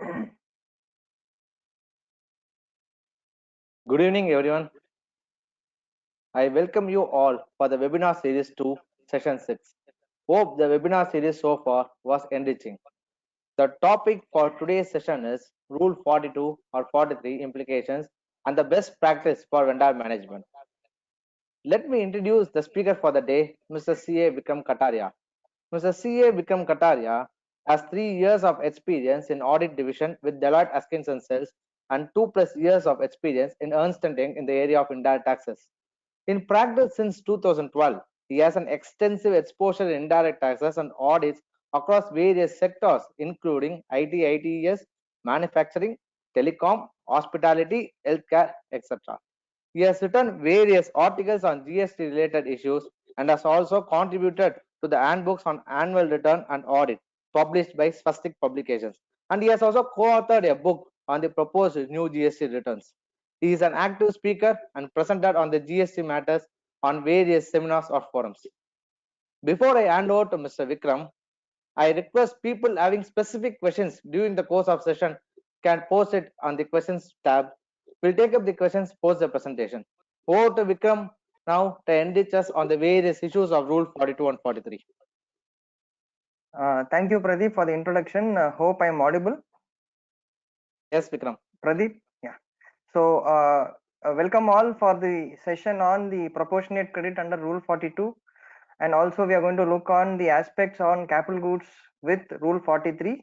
Good evening, everyone. I welcome you all for the webinar series 2, session 6. Hope the webinar series so far was enriching. The topic for today's session is Rule 42 or 43 implications and the best practice for vendor management. Let me introduce the speaker for the day, Mr. C.A. Vikram Kataria. Mr. C.A. Vikram Kataria has 3 years of experience in audit division with Deloitte Atkinson Sells and 2+ years of experience in Ernst & Young in the area of indirect taxes. In practice since 2012, he has an extensive exposure in indirect taxes and audits across various sectors, including IT, ITES, manufacturing, telecom, hospitality, healthcare, etc. He has written various articles on GST related issues and has also contributed to the handbooks on annual return and audit published by Swastik Publications. And he has also co-authored a book on the proposed new GST returns. He is an active speaker and presented on the GST matters on various seminars or forums. Before I hand over to Mr. Vikram, I request people having specific questions during the course of session can post it on the questions tab. We'll take up the questions post the presentation. Over to Vikram now to enrich us on the various issues of Rule 42 and 43. Thank you, Pradeep, for the introduction. Hope I am audible. Yes, Vikram. Pradeep, yeah. So, welcome all for the session on the proportionate credit under Rule 42. And also, we are going to look on the aspects on capital goods with Rule 43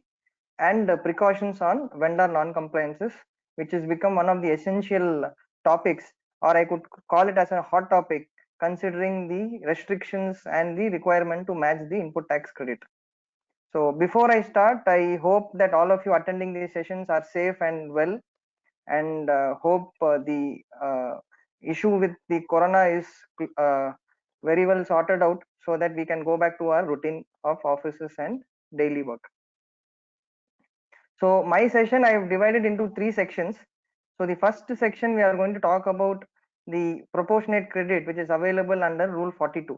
and precautions on vendor non-compliances, which has become one of the essential topics, or I could call it as a hot topic, considering the restrictions and the requirement to match the input tax credit. So before I start, I hope that all of you attending these sessions are safe and well, and hope the issue with the corona is very well sorted out so that we can go back to our routine of offices and daily work. So my session I have divided into 3 sections. So the first section we are going to talk about the proportionate credit which is available under Rule 42.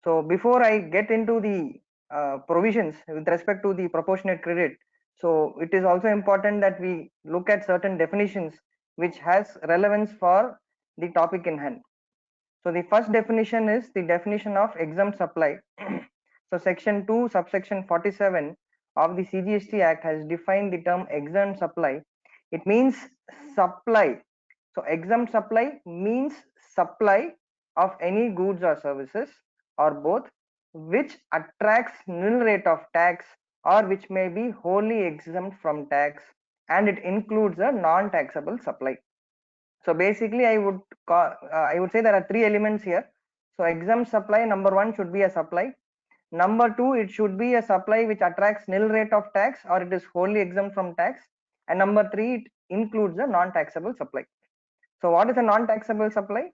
So before I get into the provisions with respect to the proportionate credit, so it is also important that we look at certain definitions which has relevance for the topic in hand. So the first definition is the definition of exempt supply. So section 2 subsection 47 of the CGST Act has defined the term exempt supply. It means supply. So exempt supply means supply of any goods or services or both which attracts nil rate of tax or which may be wholly exempt from tax, and it includes a non-taxable supply. So basically I would say there are 3 elements here. So exempt supply, number 1 should be a supply. Number 2, it should be a supply which attracts nil rate of tax or it is wholly exempt from tax. And number 3, it includes a non-taxable supply. So what is a non-taxable supply?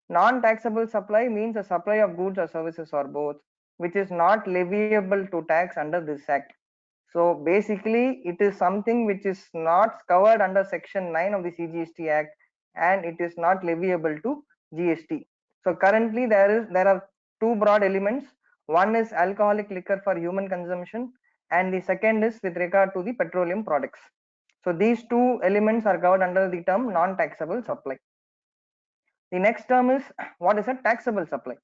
Non-taxable supply means a supply of goods or services or both which is not leviable to tax under this act. So basically it is something which is not covered under section 9 of the CGST Act and it is not leviable to GST. So currently there are 2 broad elements. One is alcoholic liquor for human consumption and the second is with regard to the petroleum products. So these 2 elements are covered under the term non-taxable supply. The next term is what is a taxable supply.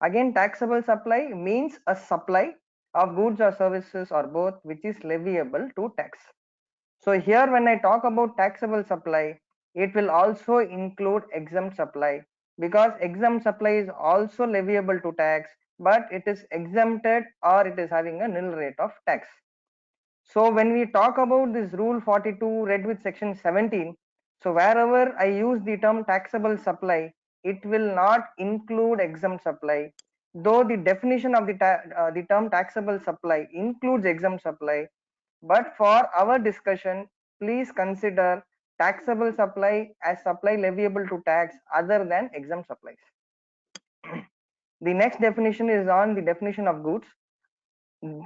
Again, taxable supply means a supply of goods or services or both which is leviable to tax. So here when I talk about taxable supply, it will also include exempt supply, because exempt supply is also leviable to tax, but it is exempted or it is having a nil rate of tax. So when we talk about this Rule 42 read with section 17, so wherever I use the term taxable supply, it will not include exempt supply, though the definition of the term taxable supply includes exempt supply. But for our discussion, please consider taxable supply as supply leviable to tax other than exempt supplies. The next definition is on the definition of goods.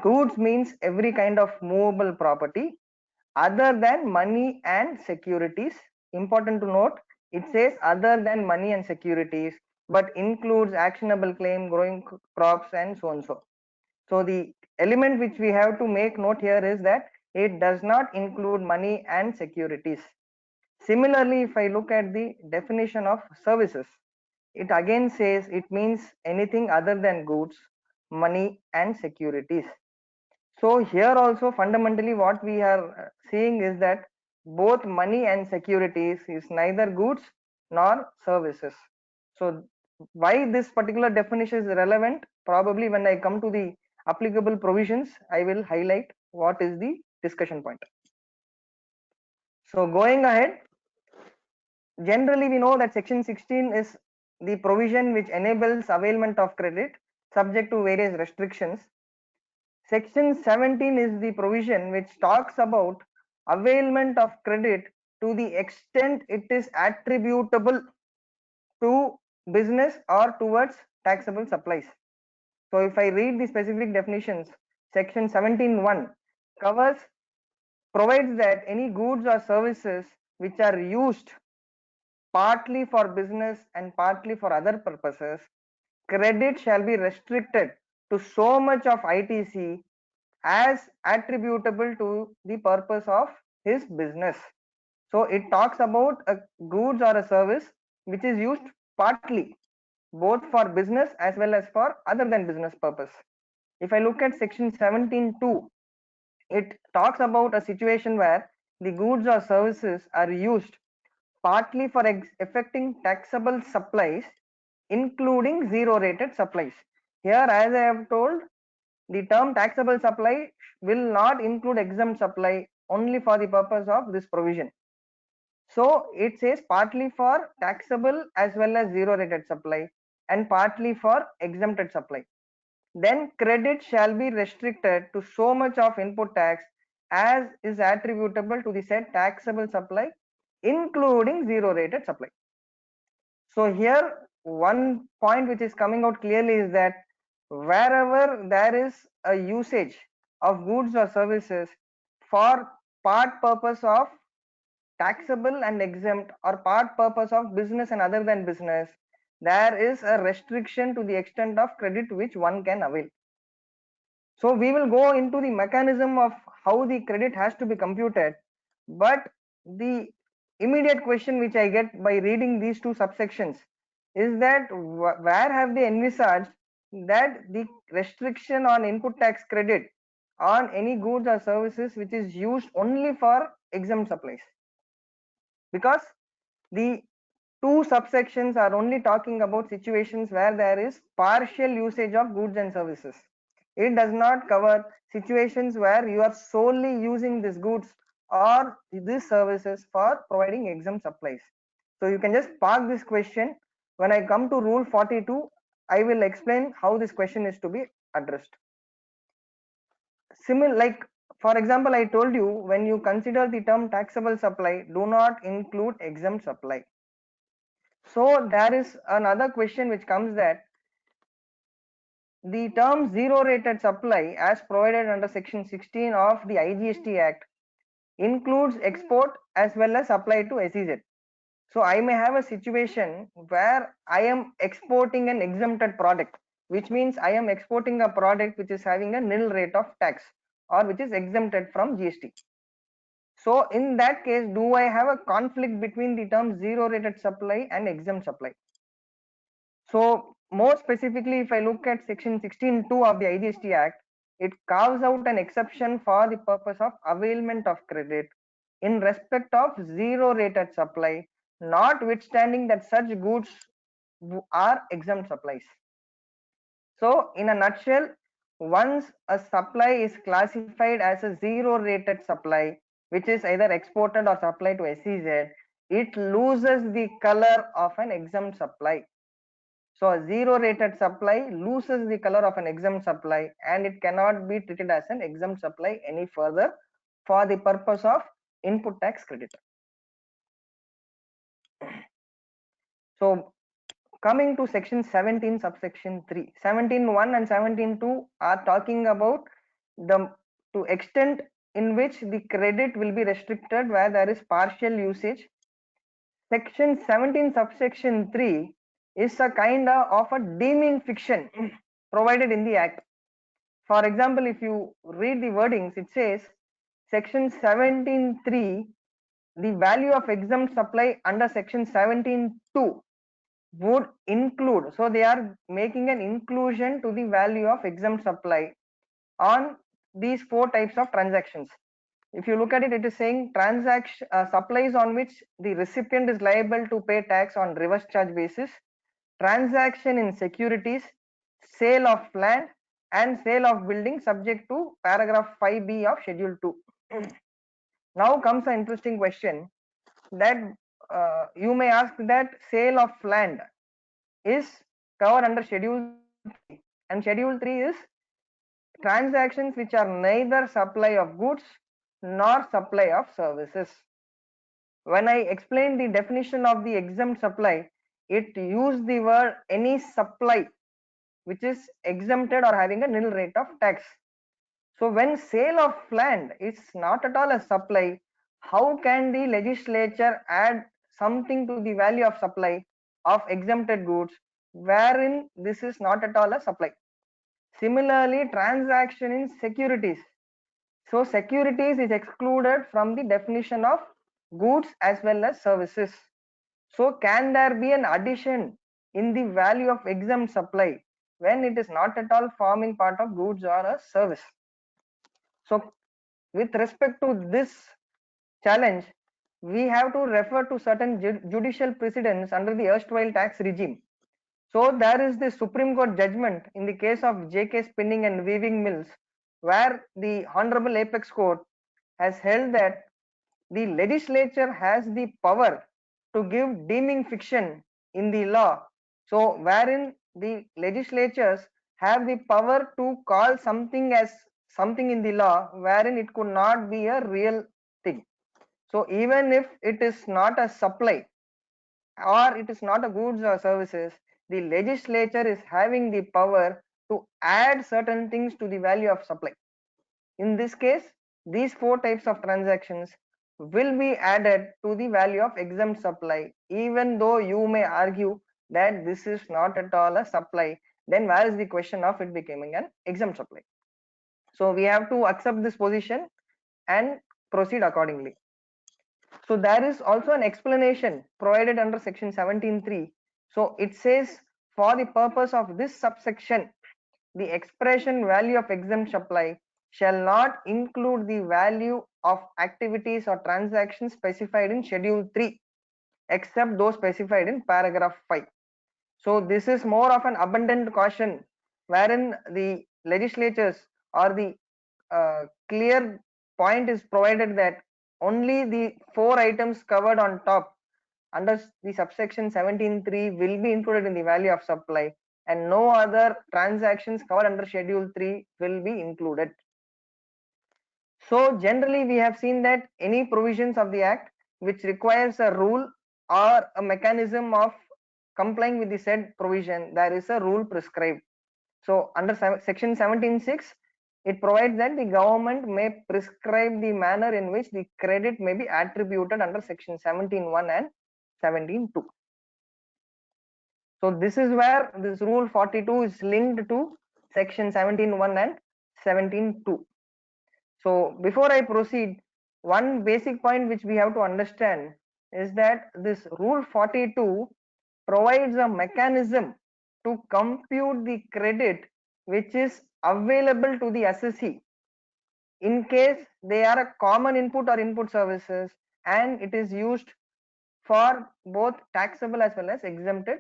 Goods means every kind of movable property other than money and securities. Important to note, it says other than money and securities, but includes actionable claim, growing crops, and so on. So the element which we have to make note here is that it does not include money and securities. Similarly, if I look at the definition of services, it again says it means anything other than goods, money and securities. So here also fundamentally what we are seeing is that both money and securities is neither goods nor services. So why this particular definition is relevant, probably when I come to the applicable provisions, I will highlight what is the discussion point. So going ahead, generally we know that section 16 is the provision which enables availment of credit subject to various restrictions. Section 17 is the provision which talks about availment of credit to the extent it is attributable to business or towards taxable supplies. So if I read the specific definitions, section 17(1) provides that any goods or services which are used partly for business and partly for other purposes, credit shall be restricted to so much of ITC as attributable to the purpose of his business. So it talks about a goods or a service which is used partly both for business as well as for other than business purpose. If I look at section 17(2), it talks about a situation where the goods or services are used partly for effecting taxable supplies, including zero rated supplies. Here, as I have told, the term taxable supply will not include exempt supply only for the purpose of this provision. So it says partly for taxable as well as zero rated supply and partly for exempted supply. Then credit shall be restricted to so much of input tax as is attributable to the said taxable supply, including zero rated supply. So here one point which is coming out clearly is that wherever there is a usage of goods or services for part purpose of taxable and exempt or part purpose of business and other than business, there is a restriction to the extent of credit which one can avail. So we will go into the mechanism of how the credit has to be computed, but the immediate question which I get by reading these two subsections is that where have they envisaged that the restriction on input tax credit on any goods or services which is used only for exempt supplies? Because the two subsections are only talking about situations where there is partial usage of goods and services. It does not cover situations where you are solely using these goods or these services for providing exempt supplies. So you can just park this question. When I come to rule 42, I will explain how this question is to be addressed. Like for example, I told you when you consider the term taxable supply, do not include exempt supply. So there is another question which comes that the term zero rated supply as provided under section 16 of the IGST Act includes export as well as supply to SEZ. So I may have a situation where I am exporting an exempted product, which means I am exporting a product which is having a nil rate of tax or which is exempted from GST. So in that case, do I have a conflict between the term zero rated supply and exempt supply? So more specifically, if I look at section 16(2) of the IGST Act, it carves out an exception for the purpose of availment of credit in respect of zero rated supply, notwithstanding that such goods are exempt supplies. So in a nutshell, once a supply is classified as a zero rated supply, which is either exported or supplied to SEZ, it loses the color of an exempt supply. So a zero rated supply loses the color of an exempt supply and it cannot be treated as an exempt supply any further for the purpose of input tax credit. So coming to section 17 subsection 3, 17(1) and 17(2) are talking about the to extent in which the credit will be restricted where there is partial usage. Section 17 subsection 3 is a kind of a deeming fiction provided in the act. For example, if you read the wordings, it says section 17.3, the value of exempt supply under section 17.2 would include, so they are making an inclusion to the value of exempt supply on these four types of transactions. If you look at it, it is saying transaction supplies on which the recipient is liable to pay tax on reverse charge basis, transaction in securities, sale of land and sale of building subject to paragraph 5b of schedule 2. Now comes an interesting question that you may ask, that sale of land is covered under schedule 3, and schedule 3 is transactions which are neither supply of goods nor supply of services. When I explained the definition of the exempt supply, it used the word any supply which is exempted or having a nil rate of tax. So when sale of land is not at all a supply, how can the legislature add something to the value of supply of exempted goods wherein this is not at all a supply? Similarly, transaction in securities. So securities is excluded from the definition of goods as well as services. So can there be an addition in the value of exempt supply when it is not at all forming part of goods or a service? So with respect to this challenge, we have to refer to certain judicial precedents under the erstwhile tax regime. So there is the Supreme Court judgment in the case of JK Spinning and Weaving Mills, where the Honorable Apex Court has held that the legislature has the power to give deeming fiction in the law. So wherein the legislatures have the power to call something as something in the law wherein it could not be a real thing. So even if it is not a supply or it is not a goods or services, the legislature is having the power to add certain things to the value of supply. In this case, these four types of transactions will be added to the value of exempt supply, even though you may argue that this is not at all a supply. Then where is the question of it becoming an exempt supply? So we have to accept this position and proceed accordingly. So there is also an explanation provided under section 17.3. So it says, for the purpose of this subsection, the expression value of exempt supply shall not include the value of activities or transactions specified in schedule 3 except those specified in paragraph 5. So this is more of an abundant caution wherein the legislatures or the clear point is provided that only the four items covered on top under the subsection 17.3 will be included in the value of supply, and no other transactions covered under schedule 3 will be included. So generally we have seen that any provisions of the act which requires a rule or a mechanism of complying with the said provision, there is a rule prescribed. So under section 17.6, it provides that the government may prescribe the manner in which the credit may be attributed under section 17.1 and 17.2. So this is where this rule 42 is linked to section 17.1 and 17.2. So before I proceed, one basic point which we have to understand is that this rule 42 provides a mechanism to compute the credit which is available to the assessee in case they are a common input or input services, and it is used for both taxable as well as exempted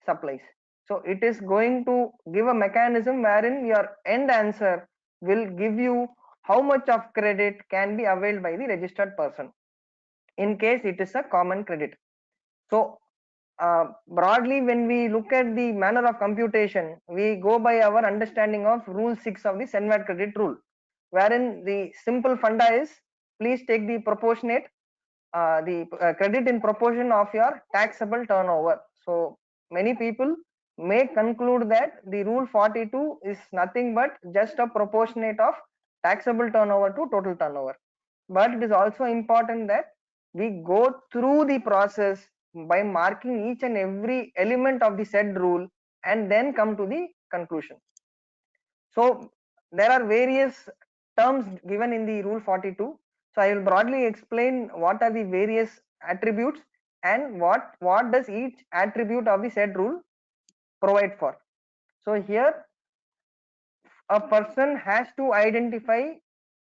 supplies. So it is going to give a mechanism wherein your end answer will give you how much of credit can be availed by the registered person in case it is a common credit. So broadly, when we look at the manner of computation, we go by our understanding of rule 6 of the Senvad credit rule, wherein the simple funda is, please take the proportionate credit in proportion of your taxable turnover. So many people may conclude that the rule 42 is nothing but just a proportionate of taxable turnover to total turnover. But it is also important that we go through the process by marking each and every element of the said rule and then come to the conclusion. So there are various terms given in the rule 42. So I will broadly explain what are the various attributes and what does each attribute of the said rule provide for. So here a person has to identify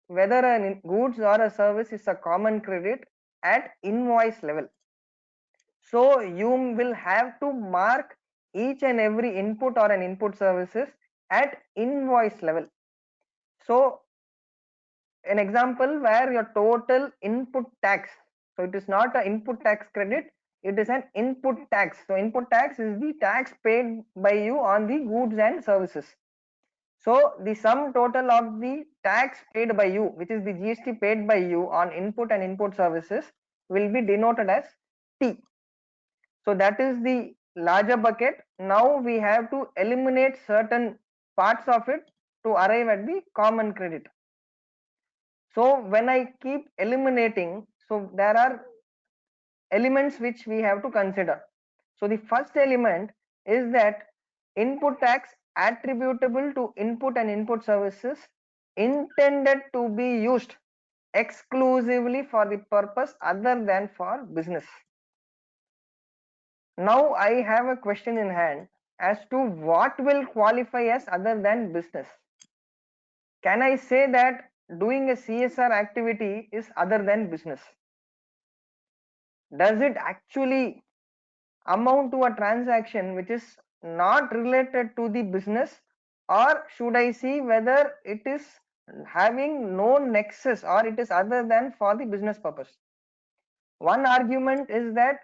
whether a goods or a service is a common credit at invoice level. So you will have to mark each and every input or an input services at invoice level. So an example where your total input tax, so it is not an input tax credit, it is an input tax. So input tax is the tax paid by you on the goods and services. So the sum total of the tax paid by you, which is the GST paid by you on input and input services, will be denoted as T. So that is the larger bucket. Now we have to eliminate certain parts of it to arrive at the common credit. So when I keep eliminating, so there are elements which we have to consider. So the first element is that input tax attributable to input and input services intended to be used exclusively for the purpose other than for business. Now I have a question in hand as to what will qualify as other than business. Can I say that doing a CSR activity is other than business? Does it actually amount to a transaction which is not related to the business, or should I see whether it is having no nexus or it is other than for the business purpose? One argument is that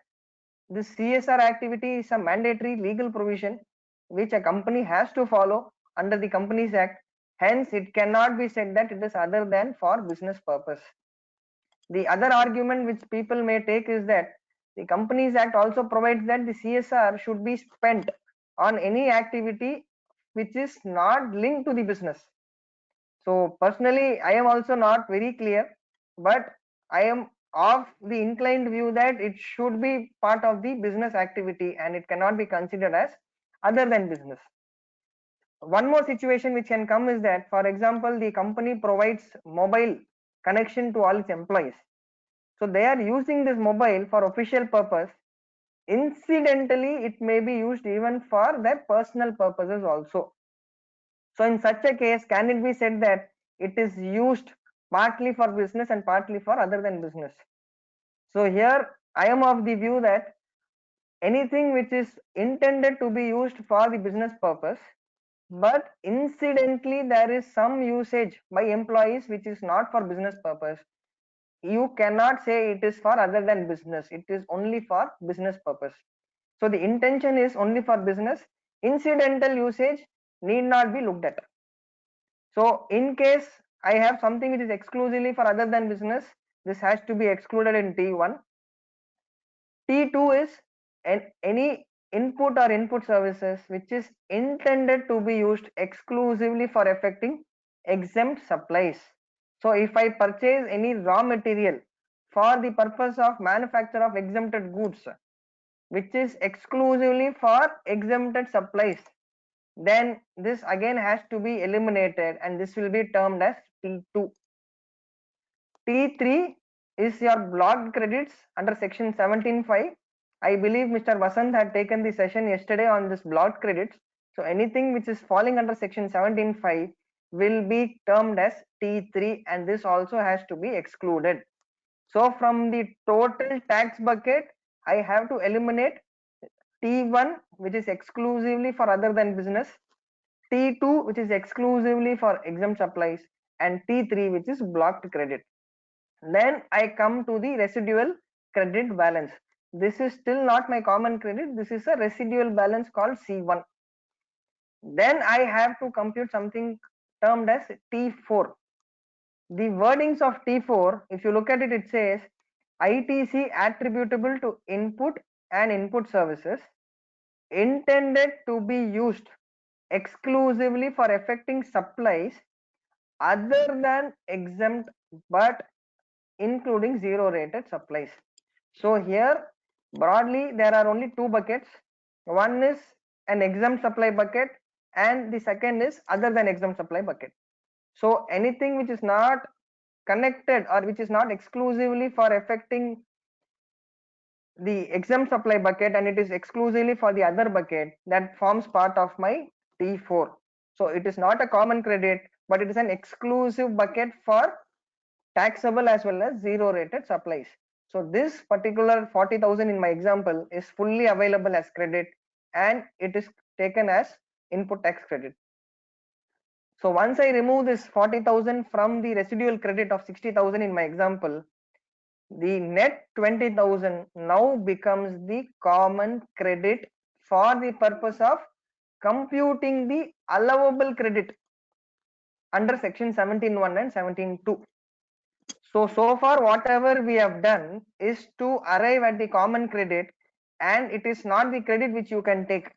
the CSR activity is a mandatory legal provision which a company has to follow under the Companies Act. Hence, it cannot be said that it is other than for business purpose. The other argument which people may take is that the Companies Act also provides that the CSR should be spent on any activity which is not linked to the business. So personally, I am also not very clear, but I am of the inclined view that it should be part of the business activity and it cannot be considered as other than business. One more situation which can come is that, for example, the company provides mobile connection to all its employees. So they are using this mobile for official purpose. Incidentally, it may be used even for their personal purposes also. So in such a case, can it be said that it is used partly for business and partly for other than business? So here I am of the view that anything which is intended to be used for the business purpose, but incidentally there is some usage by employees which is not for business purpose, you cannot say it is for other than business, it is only for business purpose. So the intention is only for business, incidental usage need not be looked at. So in case I have something which is exclusively for other than business, this has to be excluded in T1. T2 is any input or input services which is intended to be used exclusively for effecting exempt supplies. So if I purchase any raw material for the purpose of manufacture of exempted goods, which is exclusively for exempted supplies, then this again has to be eliminated and this will be termed as T2. T3 is your blocked credits under section 17.5. I believe Mr. Vasant had taken the session yesterday on this blocked credits. So anything which is falling under section 17.5 will be termed as T3 and this also has to be excluded. So from the total tax bucket, I have to eliminate T1 which is exclusively for other than business, T2 which is exclusively for exempt supplies, and T3 which is blocked credit. Then I come to the residual credit balance. This is still not my common credit, this is a residual balance called C1. Then I have to compute something termed as T4. The wordings of T4, if you look at it, it says ITC attributable to input and input services intended to be used exclusively for effecting supplies other than exempt but including zero rated supplies. So here broadly there are only two buckets. One is an exempt supply bucket and the second is other than exempt supply bucket. So anything which is not connected or which is not exclusively for affecting the exempt supply bucket and it is exclusively for the other bucket, that forms part of my T4. So it is not a common credit, but it is an exclusive bucket for taxable as well as zero rated supplies. So this particular 40,000 in my example is fully available as credit and it is taken as input tax credit. So once I remove this 40,000 from the residual credit of 60,000 in my example, the net 20,000 now becomes the common credit for the purpose of computing the allowable credit under section 17.1 and 17.2. So far whatever we have done is to arrive at the common credit, and it is not the credit which you can take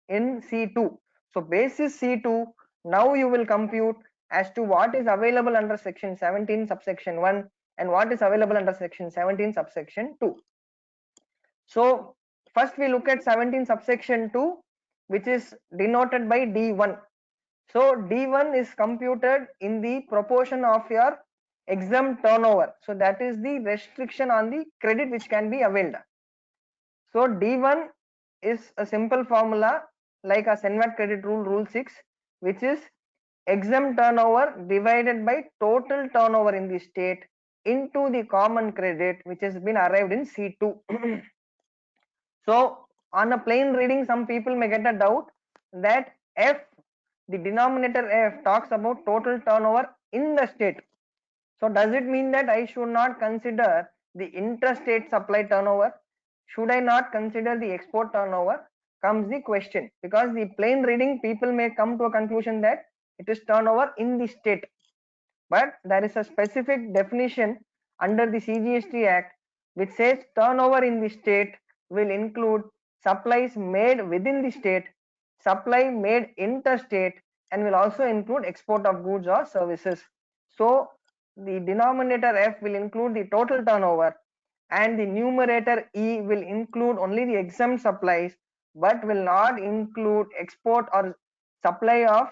in C2. So basis C2, now you will compute as to what is available under section 17 subsection 1 and what is available under section 17 subsection 2. So first we look at 17 subsection 2, which is denoted by D1. So D1 is computed in the proportion of your exempt turnover. So that is the restriction on the credit which can be availed. So D1 is a simple formula like a CENVAT credit rule, rule 6, which is exempt turnover divided by total turnover in the state into the common credit which has been arrived in C2. So on a plain reading, some people may get a doubt that F, the denominator F, talks about total turnover in the state. So does it mean that I should not consider the interstate supply turnover? Should I not consider the export turnover? Comes the question, because the plain reading people may come to a conclusion that it is turnover in the state, but there is a specific definition under the CGST Act which says turnover in the state will include supplies made within the state, supply made interstate, and will also include export of goods or services. So the denominator F will include the total turnover and the numerator E will include only the exempt supplies but will not include export or supply of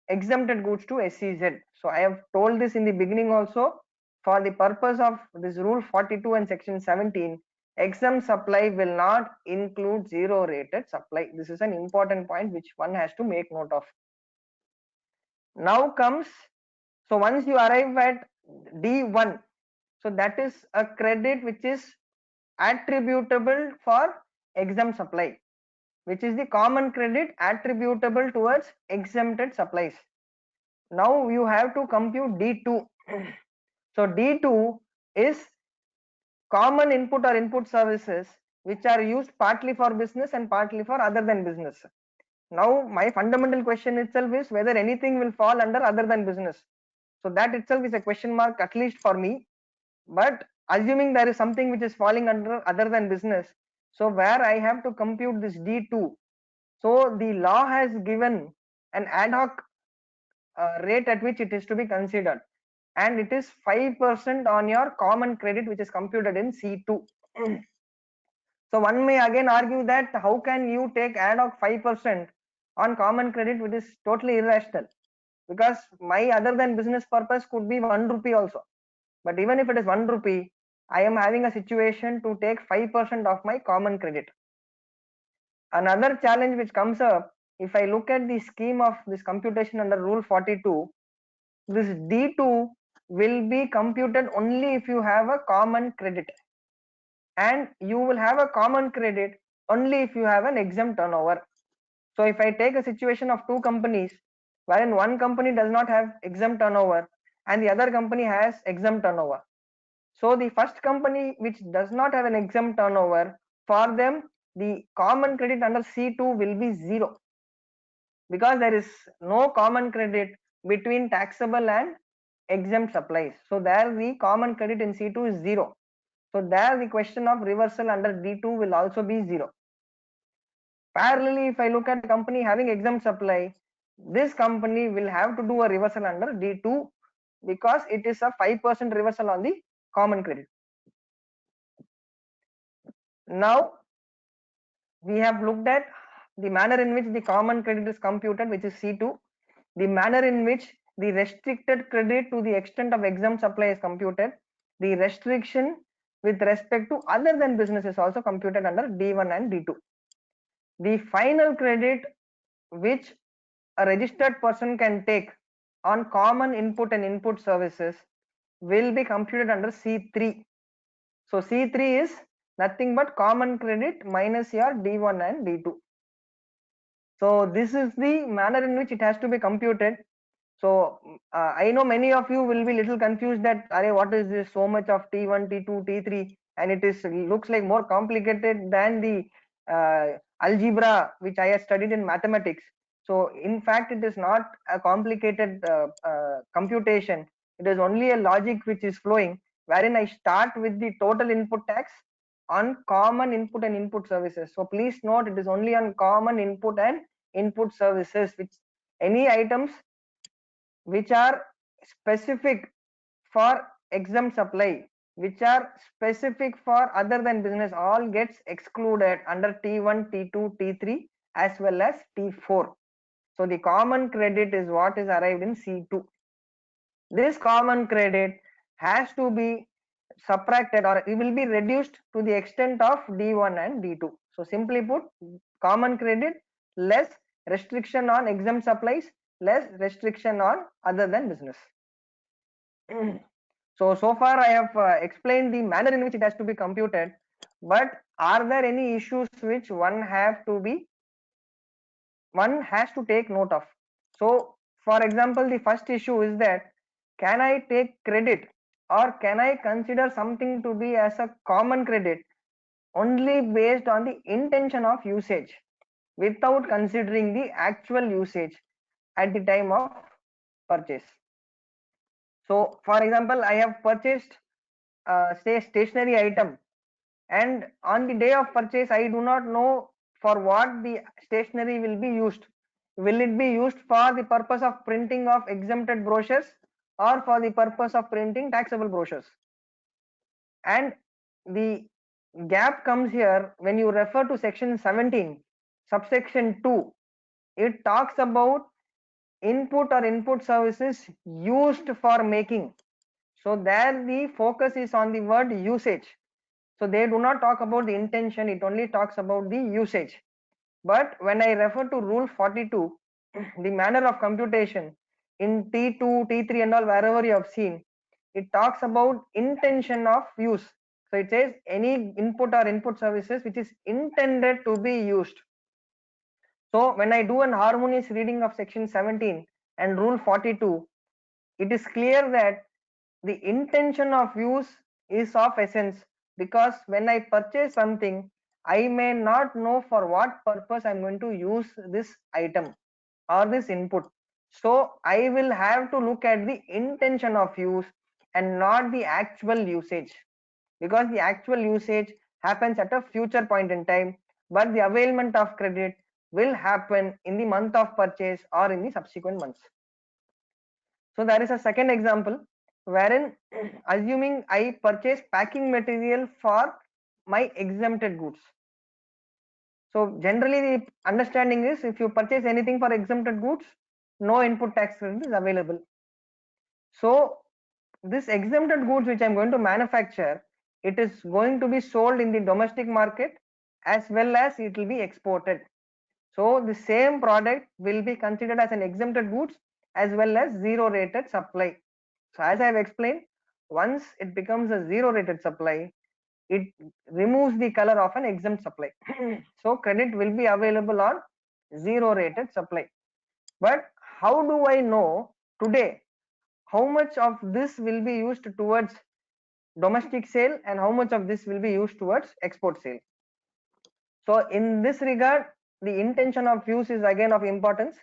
exempted goods to SEZ. So I have told this in the beginning also, for the purpose of this rule 42 and section 17, exempt supply will not include zero rated supply. This is an important point which one has to make note of. Now comes, so once you arrive at D1, so that is a credit which is attributable for exempt supply, which is the common credit attributable towards exempted supplies. Now you have to compute D2. So D2 is common input or input services which are used partly for business and partly for other than business. Now my fundamental question itself is whether anything will fall under other than business. So that itself is a question mark, at least for me. But assuming there is something which is falling under other than business, so where I have to compute this D2, so the law has given an ad hoc rate at which it is to be considered, and it is 5% on your common credit which is computed in C2. So one may again argue that how can you take ad hoc 5% on common credit, which is totally irrational, because my other than business purpose could be 1 rupee also. But even if it is 1 rupee, I am having a situation to take 5% of my common credit. Another challenge which comes up, if I look at the scheme of this computation under rule 42, this D2 will be computed only if you have a common credit, and you will have a common credit only if you have an exempt turnover. So if I take a situation of two companies wherein one company does not have exempt turnover and the other company has exempt turnover, so the first company which does not have an exempt turnover, for them the common credit under C2 will be 0, because there is no common credit between taxable and exempt supplies. So there the common credit in C2 is 0. So there the question of reversal under D2 will also be 0. Parallelly, if I look at a company having exempt supply, this company will have to do a reversal under D2 because it is a 5% reversal on the common credit. Now we have looked at the manner in which the common credit is computed, which is C2, the manner in which the restricted credit to the extent of exempt supply is computed. The restriction with respect to other than business is also computed under D1 and D2. The final credit which a registered person can take on common input and input services will be computed under C3. So C3 is nothing but common credit minus your D1 and D2. So this is the manner in which it has to be computed. So I know many of you will be little confused that what is this, so much of T1, T2, T3, and it is looks like more complicated than the algebra which I have studied in mathematics. So in fact it is not a complicated computation. It is only a logic which is flowing, wherein I start with the total input tax on common input and input services. So please note, it is only on common input and input services, which any items which are specific for exempt supply, which are specific for other than business, all gets excluded under T1, T2, T3 as well as T4. So the common credit is what is arrived in C2. This common credit has to be subtracted, or it will be reduced to the extent of D1 and D2. So simply put, common credit less restriction on exempt supplies, less restriction on other than business. So far I have explained the manner in which it has to be computed, but are there any issues which one has to take note of? So for example, the first issue is that, can I take credit or can I consider something to be as a common credit only based on the intention of usage without considering the actual usage at the time of purchase? So for example, I have purchased say stationery item, and on the day of purchase I do not know for what the stationery will be used. Will it be used for the purpose of printing of exempted brochures or for the purpose of printing taxable brochures? And the gap comes here when you refer to section 17 subsection 2. It talks about input or input services used for making. So there the focus is on the word usage. So they do not talk about the intention, it only talks about the usage. But when I refer to rule 42, the manner of computation in T2, T3 and all, wherever you have seen, it talks about intention of use. So it says any input or input services which is intended to be used. So when I do an harmonious reading of section 17 and rule 42, it is clear that the intention of use is of essence, because when I purchase something, I may not know for what purpose I'm going to use this item or this input. So I will have to look at the intention of use and not the actual usage, because the actual usage happens at a future point in time, but the availment of credit will happen in the month of purchase or in the subsequent months. So there is a second example wherein assuming I purchase packing material for my exempted goods. So generally the understanding is, if you purchase anything for exempted goods, no input tax credit is available. So this exempted goods which I'm going to manufacture, it is going to be sold in the domestic market as well as it will be exported. So the same product will be considered as an exempted goods as well as zero rated supply. So as I have explained, once it becomes a zero rated supply, it removes the color of an exempt supply. So credit will be available on zero rated supply. But how do I know today how much of this will be used towards domestic sale and how much of this will be used towards export sale? So in this regard, the intention of use is again of importance.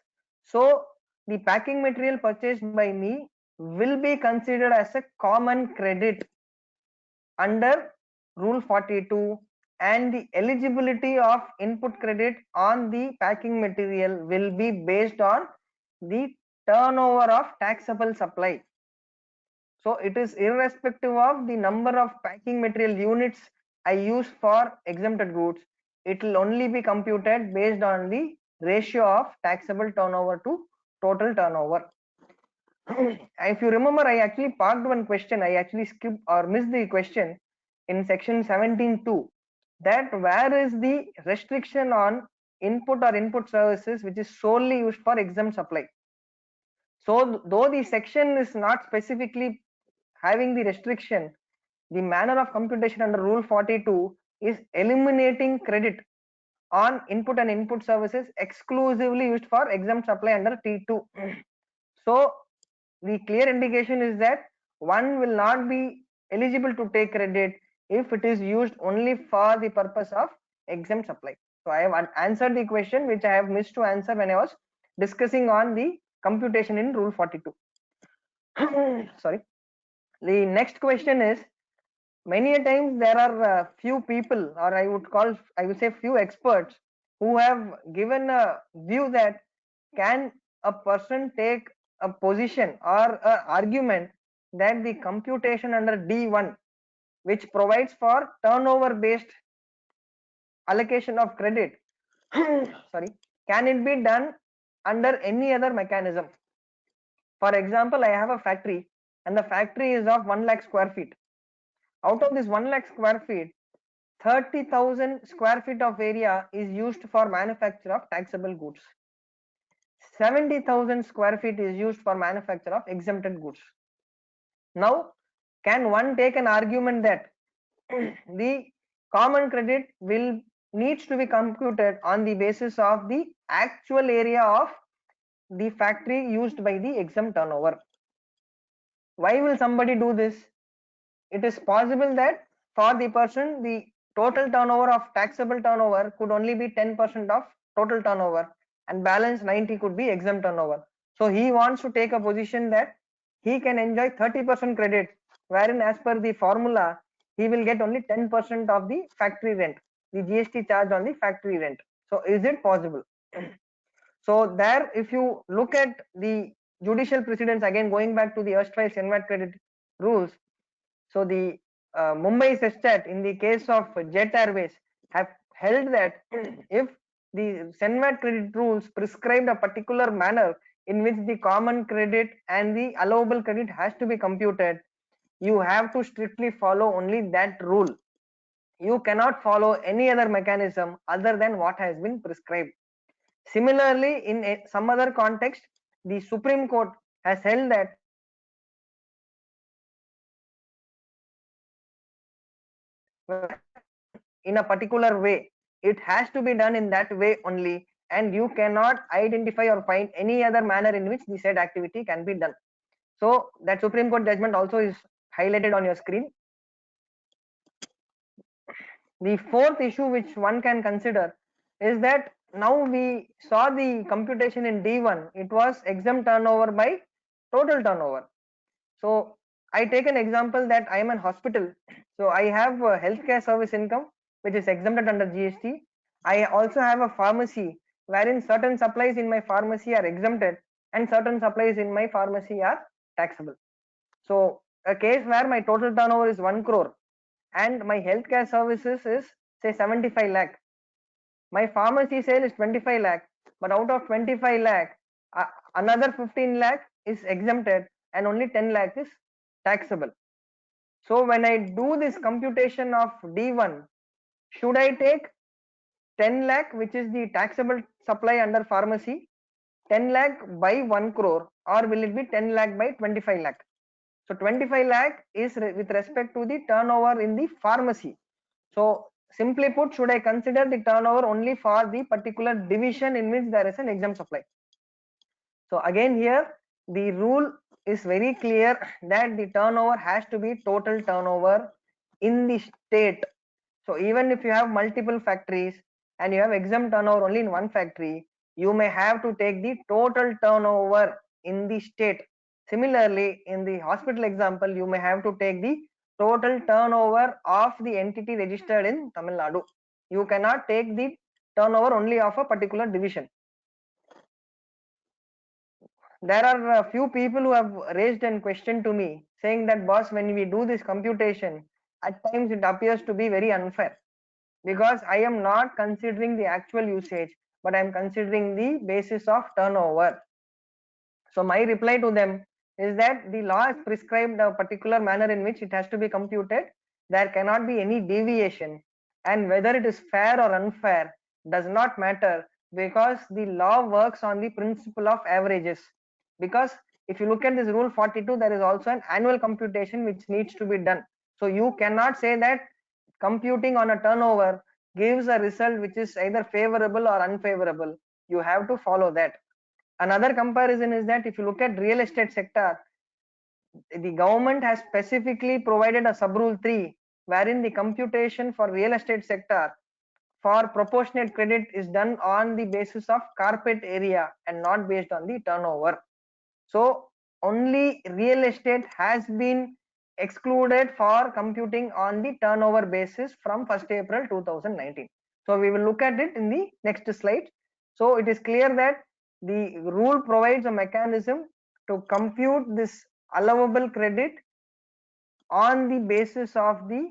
So the packing material purchased by me will be considered as a common credit under rule 42, and the eligibility of input credit on the packing material will be based on the turnover of taxable supply. So it is irrespective of the number of packing material units I use for exempted goods. It will only be computed based on the ratio of taxable turnover to total turnover. If you remember, I actually parked one question. I actually skipped or missed the question in section 17.2, that where is the restriction on input or input services which is solely used for exempt supply. So though the section is not specifically having the restriction, the manner of computation under rule 42 is eliminating credit on input and input services exclusively used for exempt supply under T2. So the clear indication is that one will not be eligible to take credit if it is used only for the purpose of exempt supply. So I have answered the question which I have missed to answer when I was discussing on the computation in rule 42. Sorry. The next question is, many a times there are few people, or I would say few experts, who have given a view that can a person take a position or a argument that the computation under D1, which provides for turnover based allocation of credit, sorry, can it be done under any other mechanism? For example, I have a factory and the factory is of 1 lakh square feet. Out of this 1 lakh square feet, 30,000 square feet of area is used for manufacture of taxable goods. 70,000 square feet is used for manufacture of exempted goods. Now, can one take an argument that the common credit will needs to be computed on the basis of the actual area of the factory used by the exempt turnover? Why will somebody do this? It is possible that for the person the total turnover of taxable turnover could only be 10% of total turnover and balance 90 could be exempt turnover. So he wants to take a position that he can enjoy 30% credit, wherein as per the formula he will get only 10% of the factory rent, the GST charge on the factory rent. So is it possible? So there, if you look at the judicial precedents, again going back to the erstwhile Senvat credit rules, so the Mumbai Sestat in the case of Jet Airways have held that if the Senvat credit rules prescribed a particular manner in which the common credit and the allowable credit has to be computed, you have to strictly follow only that rule. You cannot follow any other mechanism other than what has been prescribed. Similarly, in some other context, the Supreme Court has held that in a particular way, it has to be done in that way only, and you cannot identify or find any other manner in which the said activity can be done. So that Supreme Court judgment also is highlighted on your screen. The fourth issue which one can consider is that now we saw the computation in D1, it was exempt turnover by total turnover. So I take an example that I am an hospital, so I have a healthcare service income which is exempted under GST. I also have a pharmacy wherein certain supplies in my pharmacy are exempted and certain supplies in my pharmacy are taxable. So a case where my total turnover is 1 crore and my healthcare services is say 75 lakh. My pharmacy sale is 25 lakh, but out of 25 lakh, another 15 lakh is exempted and only 10 lakh is taxable. So when I do this computation of D1, should I take 10 lakh, which is the taxable supply under pharmacy, 10 lakh by 1 crore, or will it be 10 lakh by 25 lakh? So 25 lakh is with respect to the turnover in the pharmacy. So simply put, should I consider the turnover only for the particular division in which there is an exempt supply? So again here the rule is very clear that the turnover has to be total turnover in the state. So even if you have multiple factories and you have exempt turnover only in one factory, you may have to take the total turnover in the state. Similarly, in the hospital example, you may have to take the total turnover of the entity registered in Tamil Nadu. You cannot take the turnover only of a particular division. There are a few people who have raised a question to me saying that, boss, when we do this computation, at times it appears to be very unfair because I am not considering the actual usage, but I am considering the basis of turnover. So my reply to them is that the law has prescribed a particular manner in which it has to be computed. There cannot be any deviation, and whether it is fair or unfair does not matter, because the law works on the principle of averages. Because if you look at this rule 42, there is also an annual computation which needs to be done. So you cannot say that computing on a turnover gives a result which is either favorable or unfavorable. You have to follow that. Another comparison is that if you look at real estate sector, the government has specifically provided a sub rule 3 wherein the computation for real estate sector for proportionate credit is done on the basis of carpet area and not based on the turnover. So only real estate has been excluded for computing on the turnover basis from 1st April 2019. So we will look at it in the next slide. So it is clear that the rule provides a mechanism to compute this allowable credit on the basis of the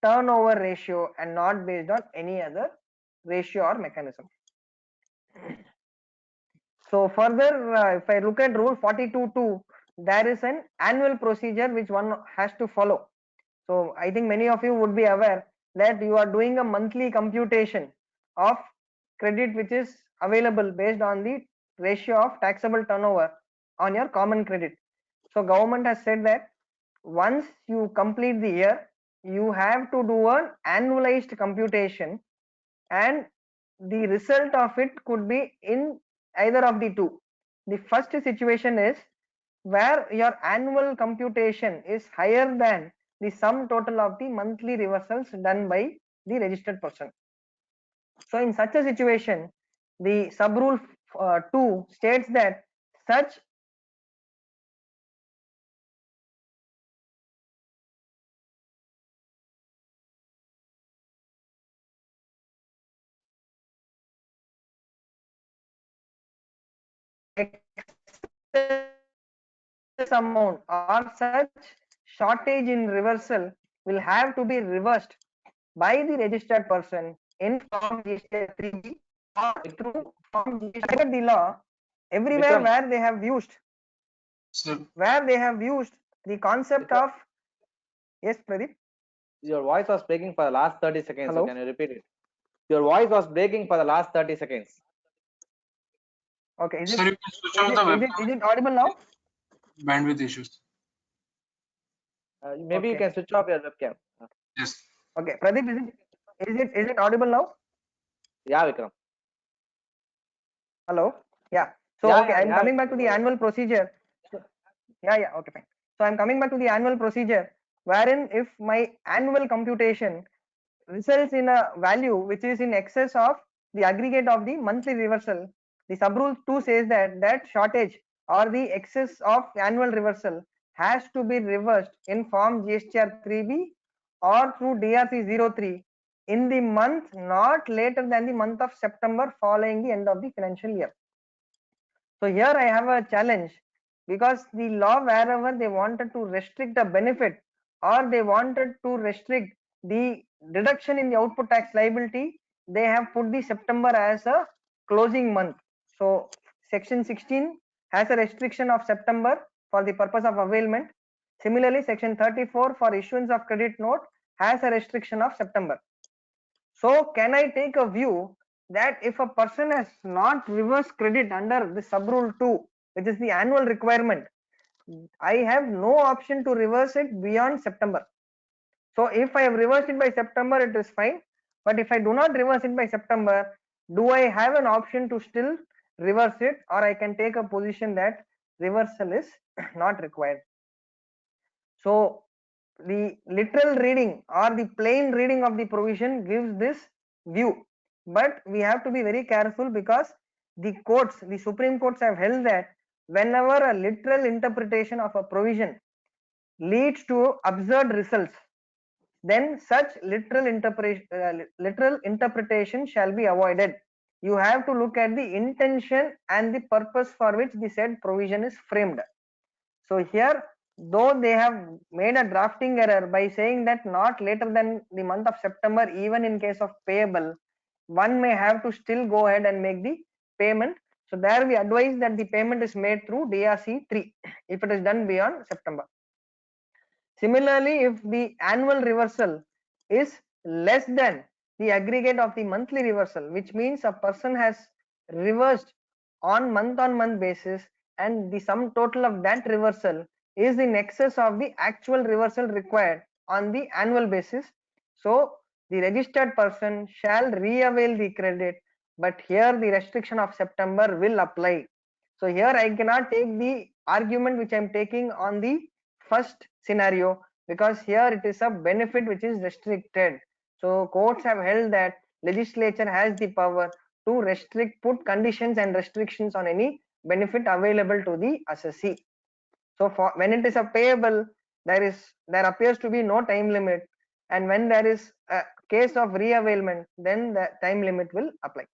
turnover ratio and not based on any other ratio or mechanism. So further, if I look at rule 42.2, there is an annual procedure which one has to follow. So I think many of you would be aware that you are doing a monthly computation of credit which is available based on the ratio of taxable turnover on your common credit. So government has said that once you complete the year, you have to do an annualized computation, and the result of it could be in either of the two. The first situation is where your annual computation is higher than the sum total of the monthly reversals done by the registered person. So in such a situation, the sub rule 2 states that such amount or such shortage in reversal will have to be reversed by the registered person in form GST 3B or through form GST. The law everywhere Vikram. where they have used the concept Vikram. of, yes Pradeep, Your voice was breaking for the last 30 seconds. Hello? So can you repeat it? Your voice was breaking for the last 30 seconds. Okay, Sir, you can switch off the webcam. is it audible now? Bandwidth issues. Maybe you Okay. can switch off your webcam. Yes. Okay, Pradeep, is it audible now? Yeah, Vikram. Hello? Yeah. So Yeah, okay, I'm yeah, coming back to the annual procedure. So, yeah, okay, fine. So I'm coming back to the annual procedure, wherein if my annual computation results in a value which is in excess of the aggregate of the monthly reversal, the sub rule 2 says that that shortage or the excess of annual reversal has to be reversed in form GSTR 3B or through DRC 03 in the month not later than the month of September following the end of the financial year. So here I have a challenge, because the law wherever they wanted to restrict a benefit or they wanted to restrict the deduction in the output tax liability, they have put the September as a closing month. So section 16 has a restriction of September for the purpose of availment. Similarly, section 34 for issuance of credit note has a restriction of September. So can I take a view that if a person has not reverse credit under the sub rule 2, which is the annual requirement, I have no option to reverse it beyond September. So if I have reversed it by September, it is fine. But if I do not reverse it by September, do I have an option to still reverse it, or I can take a position that reversal is not required? So the literal reading or the plain reading of the provision gives this view, but we have to be very careful, because the courts, the Supreme Courts have held that whenever a literal interpretation of a provision leads to absurd results, then such literal interpretation shall be avoided. You have to look at the intention and the purpose for which the said provision is framed. So here, though they have made a drafting error by saying that not later than the month of September, even in case of payable, one may have to still go ahead and make the payment. So there we advise that the payment is made through DRC 3 if it is done beyond September. Similarly, if the annual reversal is less than the aggregate of the monthly reversal, which means a person has reversed on month basis and the sum total of that reversal is in excess of the actual reversal required on the annual basis, so the registered person shall re-avail the credit, but here the restriction of September will apply. So here I cannot take the argument which I am taking on the first scenario, because here it is a benefit which is restricted. So courts have held that legislature has the power to restrict, put conditions and restrictions on any benefit available to the assessee. So for when it is a payable, there appears to be no time limit, and when there is a case of re-availment, then the time limit will apply.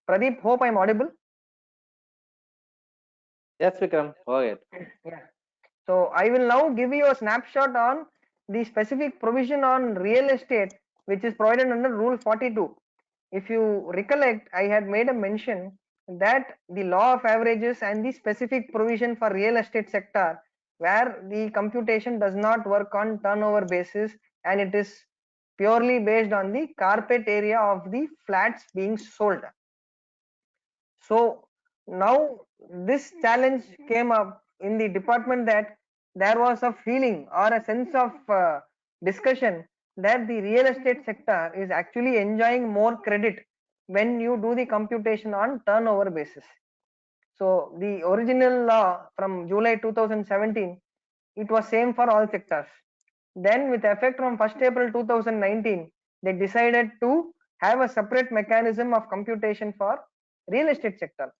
Pradeep, hope I am audible. Yes, Vikram, go ahead. Yeah. So I will now give you a snapshot on the specific provision on real estate which is provided under Rule 42. If you recollect, I had made a mention that the law of averages and the specific provision for real estate sector, where the computation does not work on turnover basis and it is purely based on the carpet area of the flats being sold. So now this challenge came up in the department, that there was a feeling or a sense of discussion that the real estate sector is actually enjoying more credit when you do the computation on turnover basis. So the original law from July 2017, it was same for all sectors. Then with effect from 1st April 2019, they decided to have a separate mechanism of computation for real estate sector.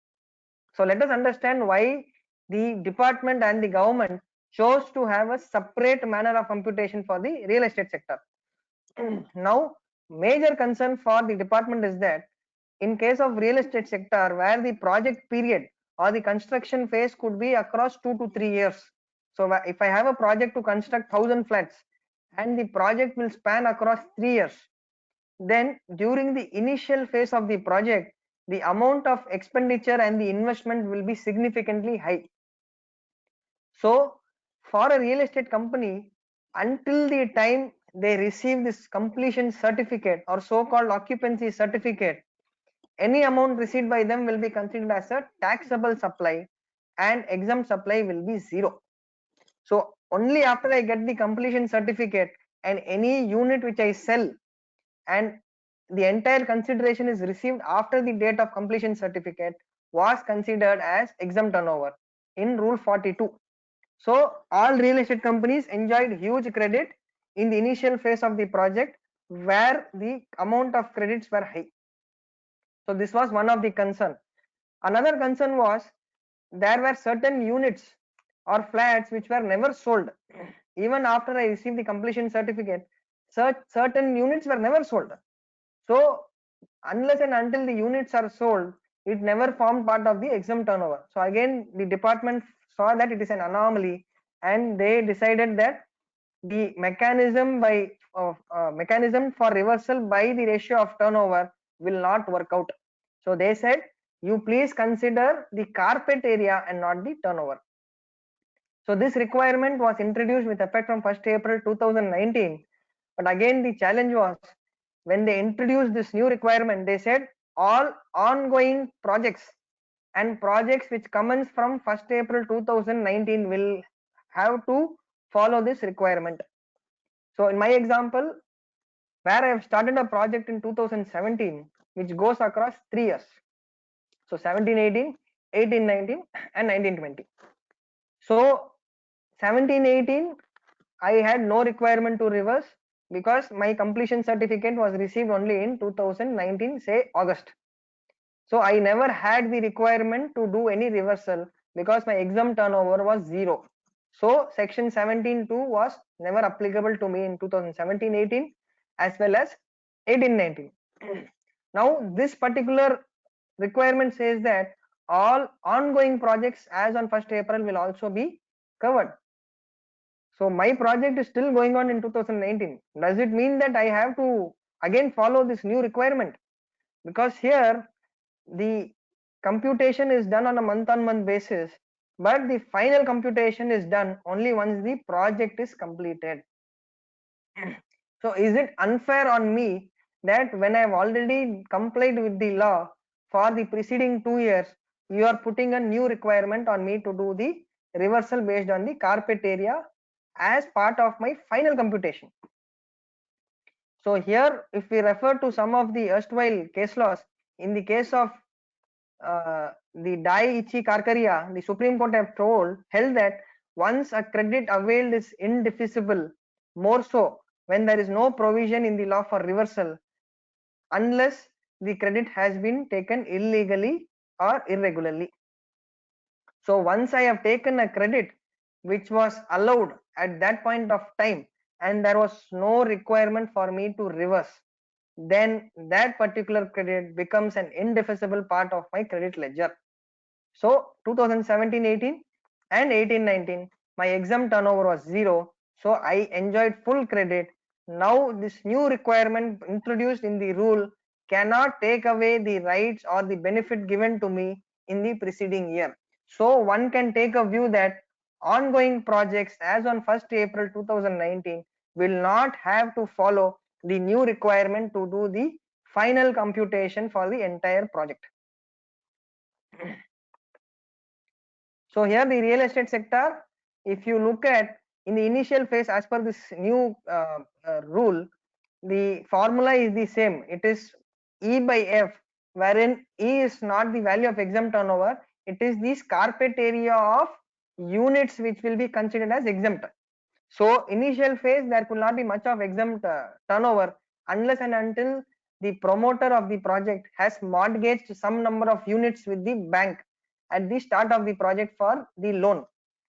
So let us understand why the department and the government chose to have a separate manner of computation for the real estate sector. Now, major concern for the department is that in case of real estate sector, where the project period or the construction phase could be across 2 to 3 years. So if I have a project to construct 1000 flats and the project will span across 3 years, then during the initial phase of the project, the amount of expenditure and the investment will be significantly high. So for a real estate company, until the time they receive this completion certificate or so-called occupancy certificate, any amount received by them will be considered as a taxable supply and exempt supply will be zero. So only after I get the completion certificate and any unit which I sell and the entire consideration is received after the date of completion certificate was considered as exempt turnover in Rule 42. So all real estate companies enjoyed huge credit in the initial phase of the project where the amount of credits were high. So this was one of the concern. Another concern was there were certain units or flats which were never sold. Even after I received the completion certificate, certain units were never sold. So unless and until the units are sold, it never formed part of the exempt turnover. So again, the department saw that it is an anomaly and they decided that the mechanism for reversal by the ratio of turnover will not work out. So they said, you please consider the carpet area and not the turnover. So this requirement was introduced with effect from 1st April 2019. But again, the challenge was when they introduced this new requirement, they said all ongoing projects and projects which commence from 1st April 2019 will have to follow this requirement. So in my example, where I have started a project in 2017, which goes across 3 years. So 17-18, 18-19 and 19-20. So 17-18, I had no requirement to reverse because my completion certificate was received only in 2019, say August. So I never had the requirement to do any reversal because my exempt turnover was zero. So section 17.2 was never applicable to me in 2017-18 as well as 18-19. Now this particular requirement says that all ongoing projects as on 1st April will also be covered. So my project is still going on in 2019. Does it mean that I have to again follow this new requirement? Because here the computation is done on a month-on-month basis, but the final computation is done only once the project is completed. So is it unfair on me that when I have already complied with the law for the preceding 2 years, you are putting a new requirement on me to do the reversal based on the carpet area as part of my final computation? So here, if we refer to some of the erstwhile case laws, in the case of the Daiichi Karkaria, the Supreme Court have held that once a credit availed is indefeasible, more so when there is no provision in the law for reversal, unless the credit has been taken illegally or irregularly. So once I have taken a credit which was allowed at that point of time and there was no requirement for me to reverse, then that particular credit becomes an indefeasible part of my credit ledger. So 2017-18 and 18-19, my exempt turnover was 0, so I enjoyed full credit. Now this new requirement introduced in the rule cannot take away the rights or the benefit given to me in the preceding year. So one can take a view that ongoing projects as on 1st April 2019 will not have to follow the new requirement to do the final computation for the entire project. So here the real estate sector, if you look at in the initial phase as per this new rule, the formula is the same. It is E by F, wherein E is not the value of exempt turnover, it is the carpet area of units which will be considered as exempt. So initial phase there could not be much of exempt turnover unless and until the promoter of the project has mortgaged some number of units with the bank at the start of the project for the loan.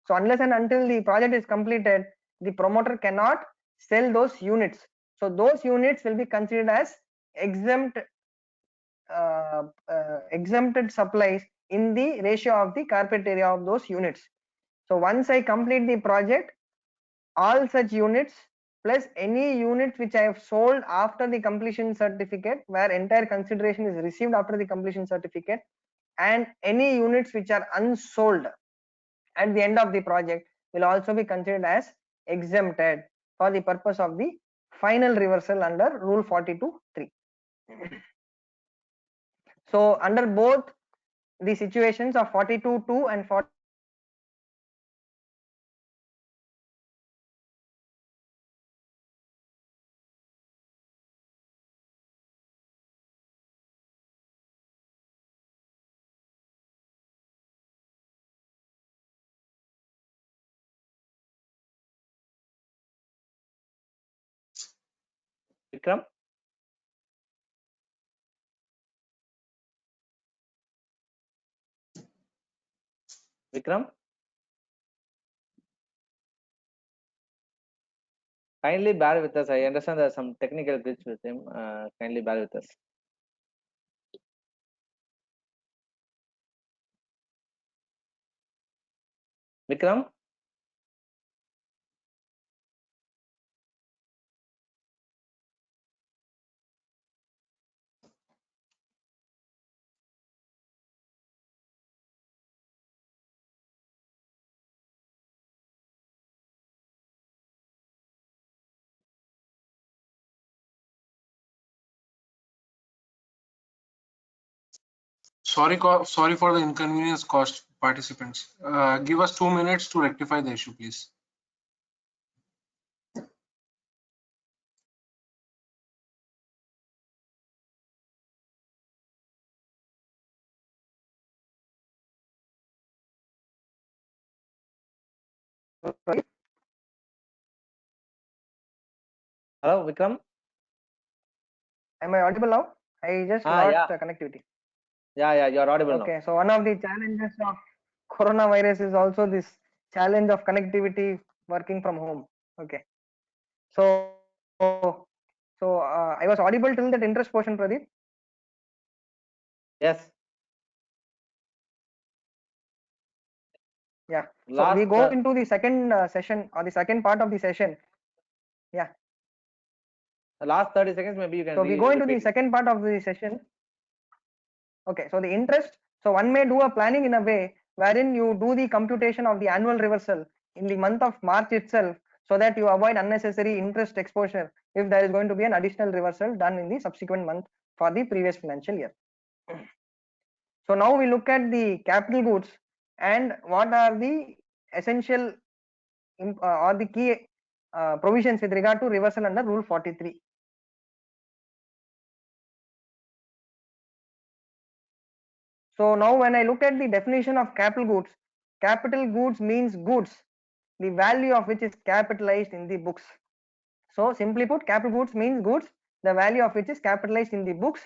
So unless and until the project is completed, the promoter cannot sell those units. So those units will be considered as exempt exempted supplies in the ratio of the carpet area of those units. So once I complete the project, all such units plus any units which I have sold after the completion certificate, where entire consideration is received after the completion certificate, and any units which are unsold at the end of the project will also be considered as exempted for the purpose of the final reversal under rule 42(3). So under both the situations of 42(2) and 40, Vikram? Vikram? Kindly bear with us. I understand there's some technical glitch with him. Kindly bear with us. Vikram? Sorry for the inconvenience caused participants. Give us 2 minutes to rectify the issue, please. Hello, Vikram? am I audible now? I just lost Yeah. connectivity. Yeah, you're audible now. Okay, so one of the challenges of coronavirus is also this challenge of connectivity working from home. Okay, so I was audible till that interest portion, Pradeep. Yes. Yeah. So we Last go into the second session or the second part of the session. Yeah. last 30 seconds, maybe you can. So we go into the repeat it. second part of the session. Okay, so the interest, so one may do a planning in a way wherein you do the computation of the annual reversal in the month of March itself, so that you avoid unnecessary interest exposure if there is going to be an additional reversal done in the subsequent month for the previous financial year. So now we look at the capital goods and what are the essential or the key provisions with regard to reversal under Rule 43. So now when I look at the definition of capital goods means goods, the value of which is capitalized in the books. So simply put, capital goods means goods, the value of which is capitalized in the books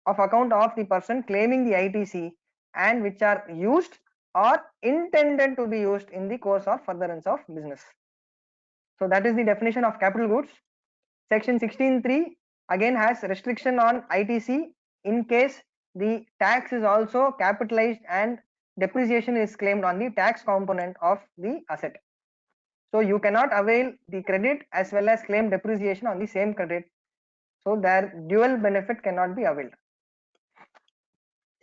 of account of the person claiming the ITC and which are used or intended to be used in the course of furtherance of business. So that is the definition of capital goods. Section 16(3) again has restriction on ITC in case the tax is also capitalized and depreciation is claimed on the tax component of the asset. So you cannot avail the credit as well as claim depreciation on the same credit. So their dual benefit cannot be availed.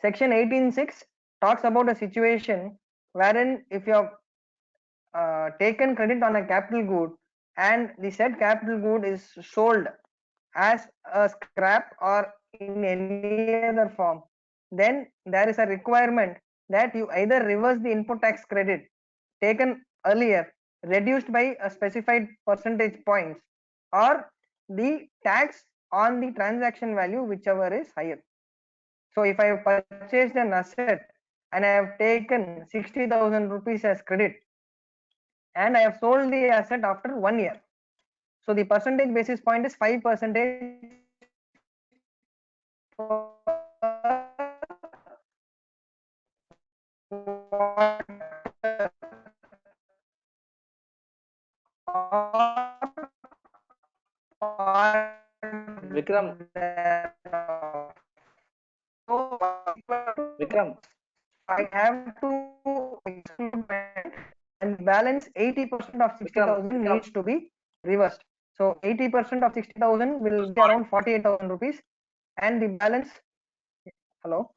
Section 18(6) talks about a situation wherein if you have taken credit on a capital good and the said capital good is sold as a scrap or in any other form, then there is a requirement that you either reverse the input tax credit taken earlier reduced by a specified percentage points, or the tax on the transaction value whichever is higher. So if I have purchased an asset and I have taken 60,000 rupees as credit and I have sold the asset after 1 year, so the percentage basis point is 5% Vikram, Vikram, I have to and balance 80% of 60,000 Vikram. needs to be reversed. So 80% of 60,000 will be around 48,000 rupees, and the balance. Hello.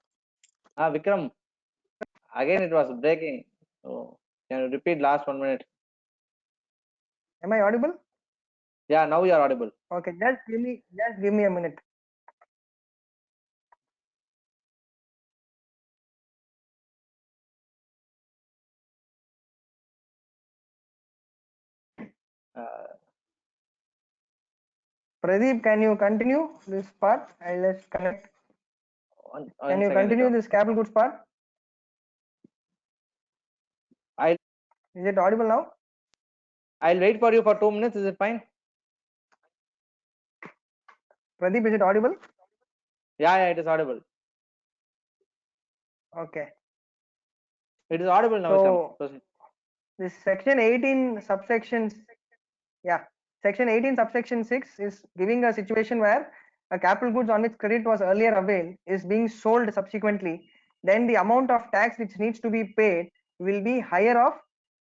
Vikram. Again, it was breaking. So can you repeat last 1 minute? Am I audible? Yeah, now you are audible. Okay, just give me a minute. Pradeep, can you continue this part? Let's connect. Can you continue this capital goods part? Is it audible now? I'll wait for you for 2 minutes. Is it fine? Pradeep, is it audible? Yeah, it is audible. Okay. It is audible now. So this section 18 subsections, section 18 subsection 6 is giving a situation where a capital goods on which credit was earlier availed is being sold subsequently, then the amount of tax which needs to be paid will be higher of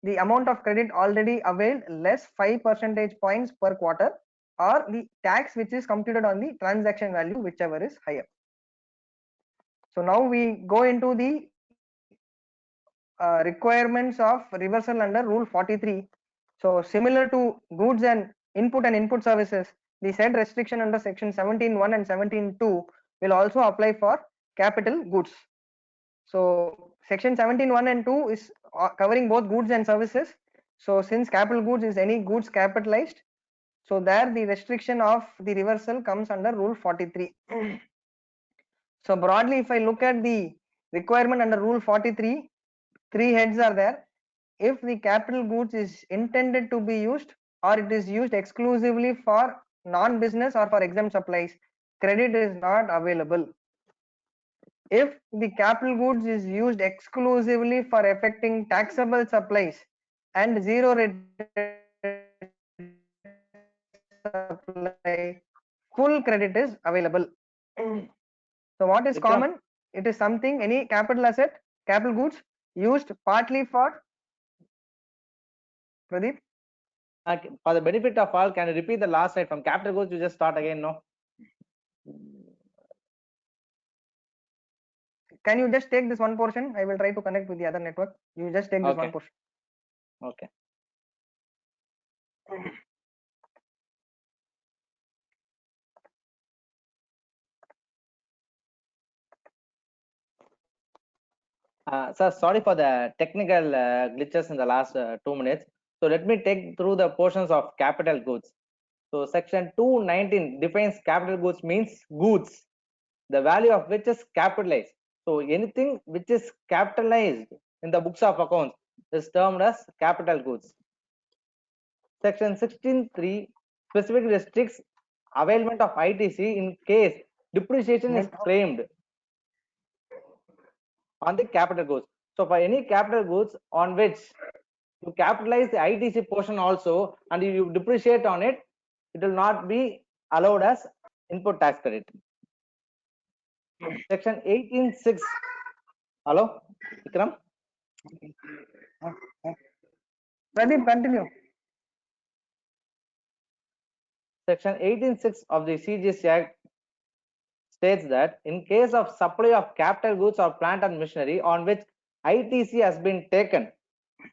the amount of credit already availed less 5 percentage points per quarter, or the tax which is computed on the transaction value whichever is higher. So now we go into the requirements of reversal under Rule 43. So similar to goods and input services, the said restriction under section 17(1) and 17(2) will also apply for capital goods. So section 17(1) and 2 is covering both goods and services. So since capital goods is any goods capitalized, so there the restriction of the reversal comes under Rule 43. So broadly, if I look at the requirement under Rule 43, 3 heads are there. If the capital goods is intended to be used or it is used exclusively for non-business or for exempt supplies, credit is not available. If the capital goods is used exclusively for effecting taxable supplies and zero rate supply, full credit is available. So what is common? It is something, any capital asset, capital goods used partly for Pradeep. For the benefit of all, can you repeat the last slide from capital goods? You just start again, no? can you just take this one portion? I will try to connect with the other network. You just take this one Okay. portion. Okay. Sir, sorry for the technical glitches in the last 2 minutes. So let me take through the portions of capital goods. So section 219 defines capital goods means goods, the value of which is capitalized. So anything which is capitalized in the books of accounts is termed as capital goods. Section 16.3 specifically restricts availment of ITC in case depreciation is claimed on the capital goods. So for any capital goods on which you capitalize the ITC portion also and you depreciate on it, it will not be allowed as input tax credit. Section 18.6. Hello, Vikram? Pradeep, continue. Section 18.6 of the CGST Act states that in case of supply of capital goods or plant and machinery on which ITC has been taken,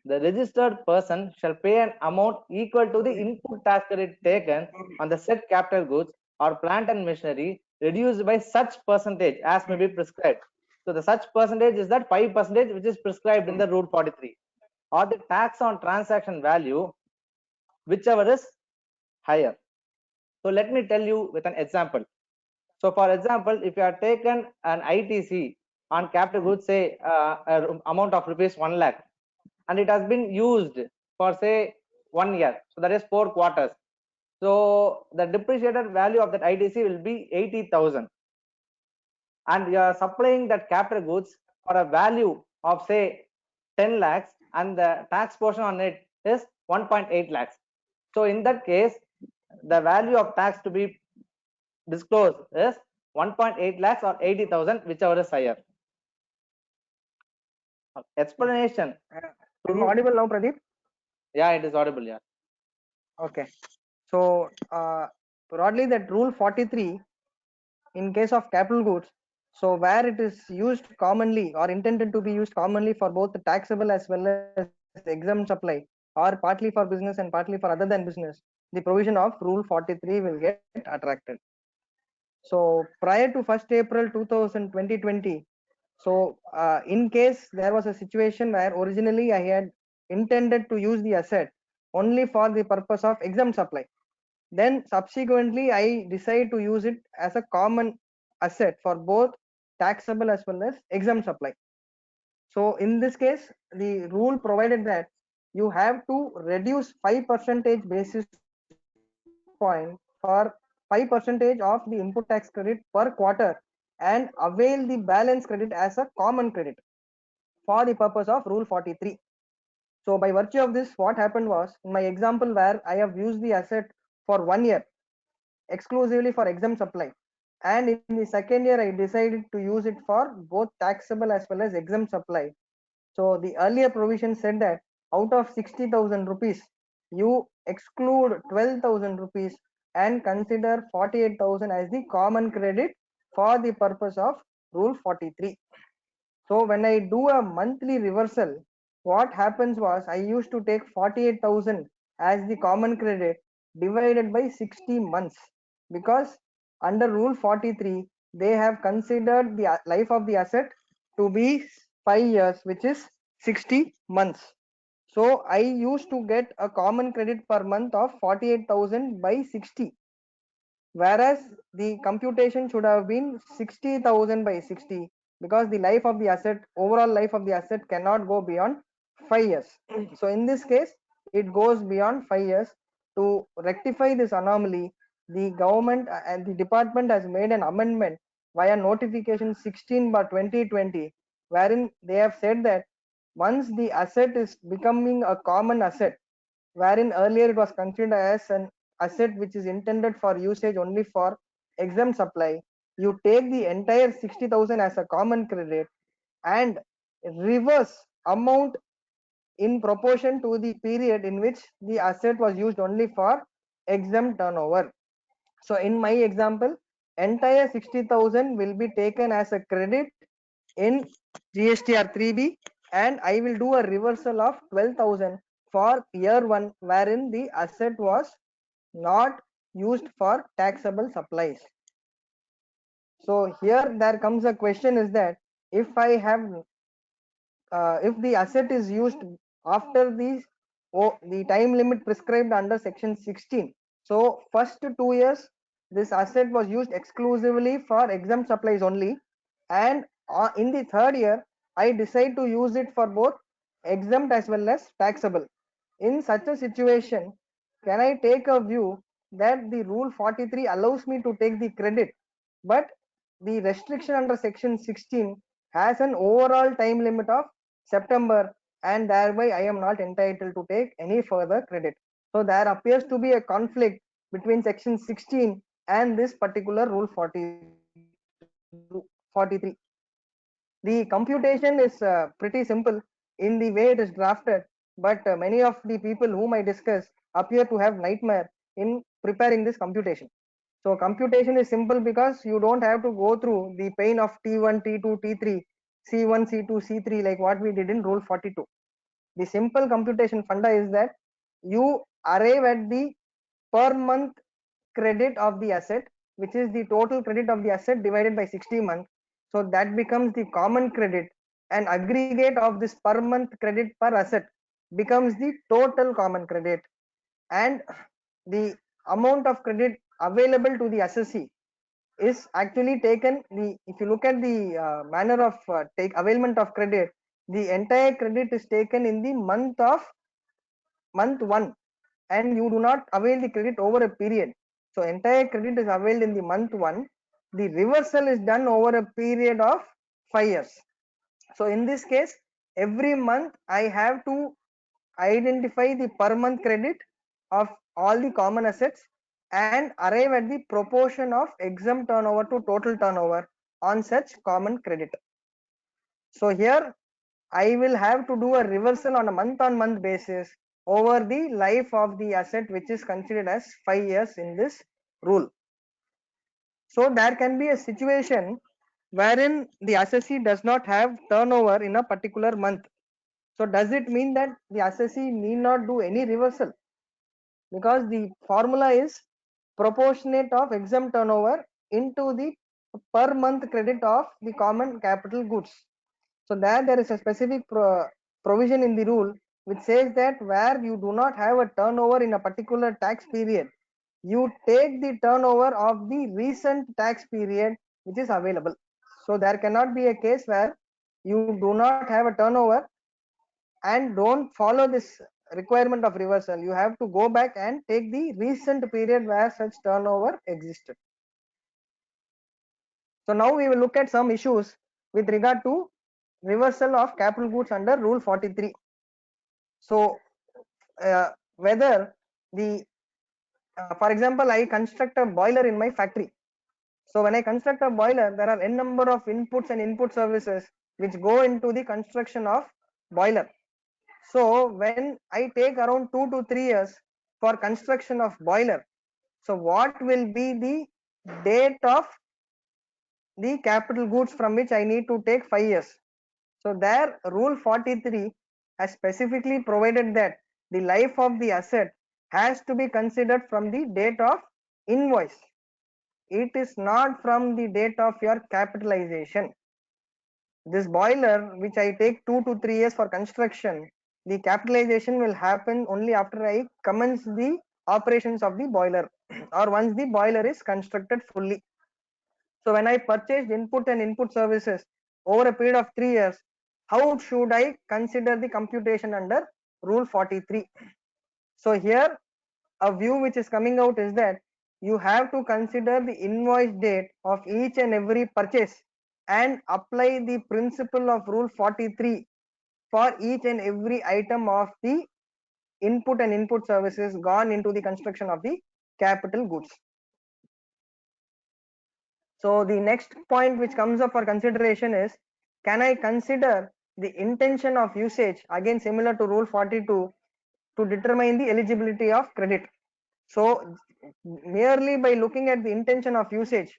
the registered person shall pay an amount equal to the input tax credit taken on the said capital goods or plant and machinery reduced by such percentage as may be prescribed. So the such percentage is that 5% which is prescribed in the Rule 43, or the tax on transaction value, whichever is higher. So let me tell you with an example. So for example, if you have taken an ITC on capital goods, say amount of rupees 1 lakh, and it has been used for say 1 year, so that is 4 quarters. So the depreciated value of that ITC will be 80,000, and you are supplying that capital goods for a value of say 10 lakhs, and the tax portion on it is 1.8 lakhs. So in that case, the value of tax to be disclosed is 1.8 lakhs or 80,000, whichever is higher. Explanation. I'm audible now, Pradeep? Yeah, it is audible. Yeah. Okay. So broadly, that Rule 43 in case of capital goods, so where it is used commonly or intended to be used commonly for both the taxable as well as exempt supply, or partly for business and partly for other than business, the provision of Rule 43 will get attracted. So prior to 1st April 2020, so in case there was a situation where originally I had intended to use the asset only for the purpose of exempt supply, then subsequently I decide to use it as a common asset for both taxable as well as exempt supply. So in this case, the rule provided that you have to reduce 5% basis point for 5% of the input tax credit per quarter and avail the balance credit as a common credit for the purpose of Rule 43. So by virtue of this, what happened was, in my example where I have used the asset for 1 year exclusively for exempt supply, and in the second year I decided to use it for both taxable as well as exempt supply. So the earlier provision said that out of 60,000 rupees, you exclude 12,000 rupees and consider 48,000 as the common credit for the purpose of Rule 43. So when I do a monthly reversal, what happens was I used to take 48,000 as the common credit divided by 60 months, because under Rule 43 they have considered the life of the asset to be 5 years, which is 60 months. So I used to get a common credit per month of 48,000 by 60, whereas the computation should have been 60,000 by 60, because the life of the asset, overall life of the asset, cannot go beyond 5 years. So in this case it goes beyond 5 years. To rectify this anomaly, the government and the department has made an amendment via notification 16/2020, wherein they have said that once the asset is becoming a common asset, wherein earlier it was considered as an asset which is intended for usage only for exempt supply, you take the entire 60,000 as a common credit and reverse amount in proportion to the period in which the asset was used only for exempt turnover. So in my example, entire 60,000 will be taken as a credit in GSTR 3B, and I will do a reversal of 12,000 for year 1 wherein the asset was not used for taxable supplies. So here there comes a question is that if I have if the asset is used after the time limit prescribed under section 16, so first 2 years this asset was used exclusively for exempt supplies only, and in the third year I decide to use it for both exempt as well as taxable. In such a situation, can I take a view that the rule 43 allows me to take the credit, but the restriction under section 16 has an overall time limit of September, and thereby I am not entitled to take any further credit. So there appears to be a conflict between section 16 and this particular rule 43. The computation is pretty simple in the way it is drafted, but many of the people whom I discuss appear to have nightmare in preparing this computation. So computation is simple because you don't have to go through the pain of T1, T2, T3, C1, C2, C3 like what we did in rule 42. The simple computation funda is that you arrive at the per month credit of the asset, which is the total credit of the asset divided by 60 months. So that becomes the common credit, and aggregate of this per month credit per asset becomes the total common credit, and the amount of credit available to the assessee is actually taken. If you look at the manner of take availment of credit, the entire credit is taken in the month 1, and you do not avail the credit over a period. So entire credit is availed in the month 1. The reversal is done over a period of 5 years. So in this case, every month I have to identify the per month credit of all the common assets and arrive at the proportion of exempt turnover to total turnover on such common credit. So here I will have to do a reversal on a month basis over the life of the asset, which is considered as 5 years in this rule. So there can be a situation wherein the assessee does not have turnover in a particular month. So does it mean that the assessee need not do any reversal? Because the formula is proportionate of exempt turnover into the per month credit of the common capital goods. So there is a specific provision in the rule which says that where you do not have a turnover in a particular tax period, you take the turnover of the recent tax period which is available. So there cannot be a case where you do not have a turnover and don't follow this requirement of reversal. You have to go back and take the recent period where such turnover existed. So now we will look at some issues with regard to reversal of capital goods under rule 43. So whether the for example, I construct a boiler in my factory. So when I construct a boiler, there are n number of inputs and input services which go into the construction of boiler. So when I take around 2 to 3 years for construction of boiler, so what will be the date of the capital goods from which I need to take 5 years? So there rule 43 has specifically provided that the life of the asset has to be considered from the date of invoice. It is not from the date of your capitalization. This boiler which I take 2 to 3 years for construction, the capitalization will happen only after I commence the operations of the boiler or once the boiler is constructed fully. So when I purchased input and input services over a period of 3 years, how should I consider the computation under rule 43? So here a view which is coming out is that you have to consider the invoice date of each and every purchase and apply the principle of rule 43 for each and every item of the input and input services gone into the construction of the capital goods. So the next point which comes up for consideration is, can I consider the intention of usage, again similar to rule 42, to determine the eligibility of credit? So merely by looking at the intention of usage,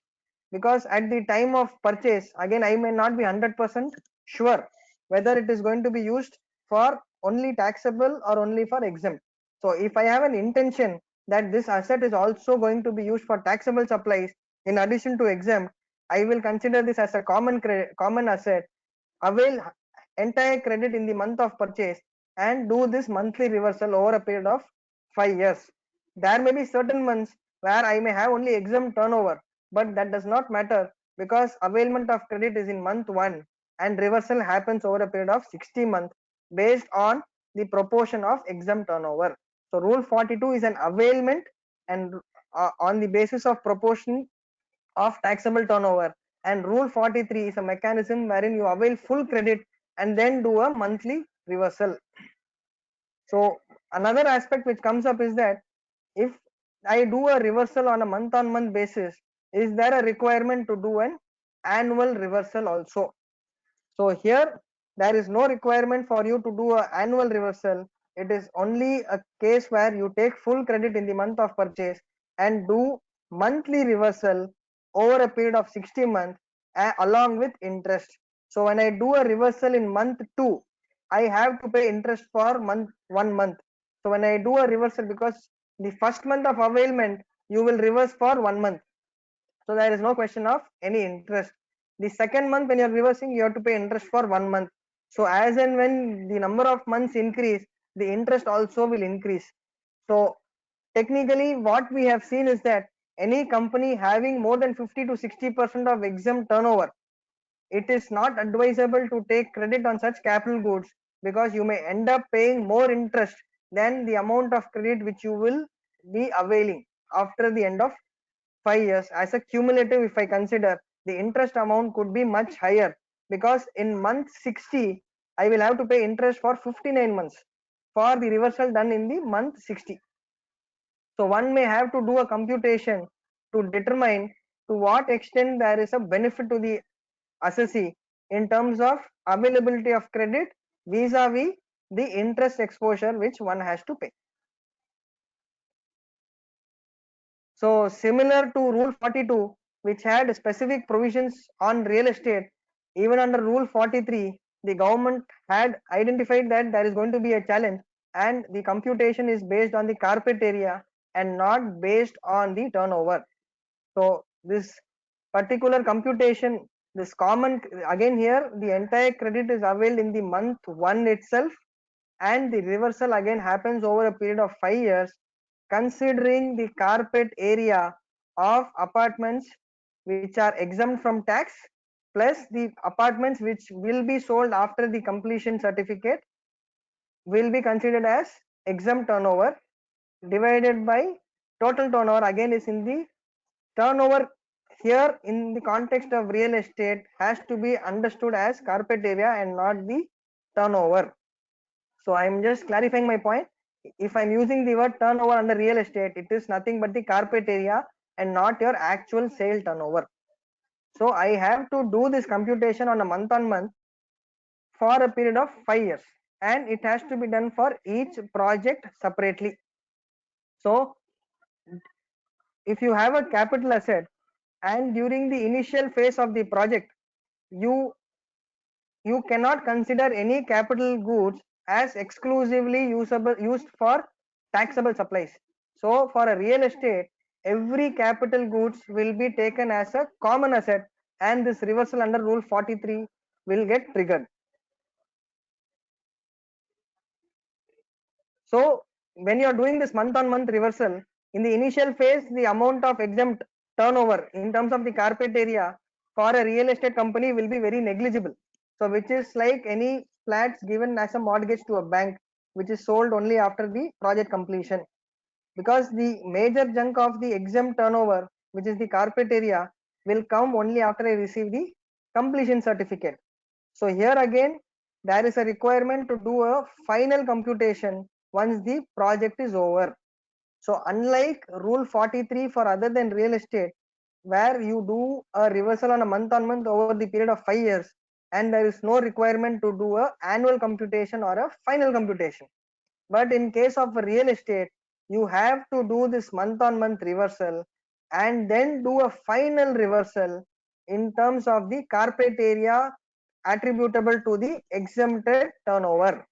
because at the time of purchase, again, I may not be 100% sure whether it is going to be used for only taxable or only for exempt. So if I have an intention that this asset is also going to be used for taxable supplies in addition to exempt, I will consider this as a common asset, avail entire credit in the month of purchase, and do this monthly reversal over a period of 5 years. There may be certain months where I may have only exempt turnover, but that does not matter because availment of credit is in month 1 and reversal happens over a period of 60 months based on the proportion of exempt turnover. So rule 42 is an availment, and on the basis of proportion of taxable turnover, and rule 43 is a mechanism wherein you avail full credit and then do a monthly reversal. So another aspect which comes up is that if I do a reversal on a month on month basis, is there a requirement to do an annual reversal also? So here there is no requirement for you to do an annual reversal. It is only a case where you take full credit in the month of purchase and do monthly reversal over a period of 60 months along with interest. So when I do a reversal in month 2, I have to pay interest for month 1 month. So when I do a reversal, because the first month of availment you will reverse for 1 month, so there is no question of any interest. The second month when you are reversing, you have to pay interest for 1 month. So as and when the number of months increase, the interest also will increase. So technically what we have seen is that any company having more than 50 to 60% of exempt turnover, it is not advisable to take credit on such capital goods, because you may end up paying more interest than the amount of credit which you will be availing after the end of 5 years. As a cumulative, if I consider, the interest amount could be much higher, because in month 60 I will have to pay interest for 59 months for the reversal done in the month 60. So one may have to do a computation to determine to what extent there is a benefit to the assessee in terms of availability of credit vis-a-vis the interest exposure which one has to pay. So similar to rule 42, which had specific provisions on real estate, even under rule 43 the government had identified that there is going to be a challenge, and the computation is based on the carpet area and not based on the turnover. So this particular computation, this common, again here the entire credit is availed in the month 1 itself, and the reversal again happens over a period of 5 years, considering the carpet area of apartments which are exempt from tax plus the apartments which will be sold after the completion certificate will be considered as exempt turnover, divided by total turnover, again is in the turnover. Here in the context of real estate has to be understood as carpet area and not the turnover. So I am just clarifying my point. If I'm using the word turnover under real estate, it is nothing but the carpet area and not your actual sale turnover. So I have to do this computation on a month on month for a period of 5 years, and it has to be done for each project separately. So if you have a capital asset and during the initial phase of the project you cannot consider any capital goods as exclusively used for taxable supplies. So for a real estate, every capital goods will be taken as a common asset, and this reversal under rule 43 will get triggered. So when you are doing this month on month reversal, in the initial phase the amount of exempt turnover in terms of the carpet area for a real estate company will be very negligible. So which is like any flats given as a mortgage to a bank, which is sold only after the project completion, because the major chunk of the exempt turnover, which is the carpet area, will come only after I receive the completion certificate. So here again there is a requirement to do a final computation once the project is over. So unlike rule 43 for other than real estate, where you do a reversal on a month on month over the period of 5 years, and there is no requirement to do a annual computation or a final computation. But in case of real estate, you have to do this month on month reversal, and then do a final reversal in terms of the carpet area attributable to the exempted turnover.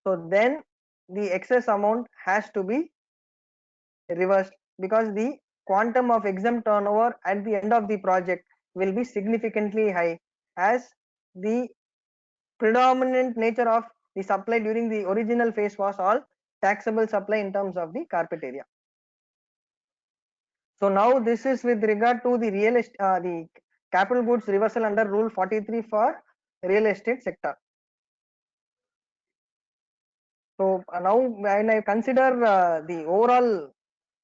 So then the excess amount has to be reversed because the quantum of exempt turnover at the end of the project will be significantly high, as the predominant nature of the supply during the original phase was all taxable supply in terms of the carpet area. So now this is with regard to the the capital goods reversal under rule 43 for real estate sector. So now when I consider the overall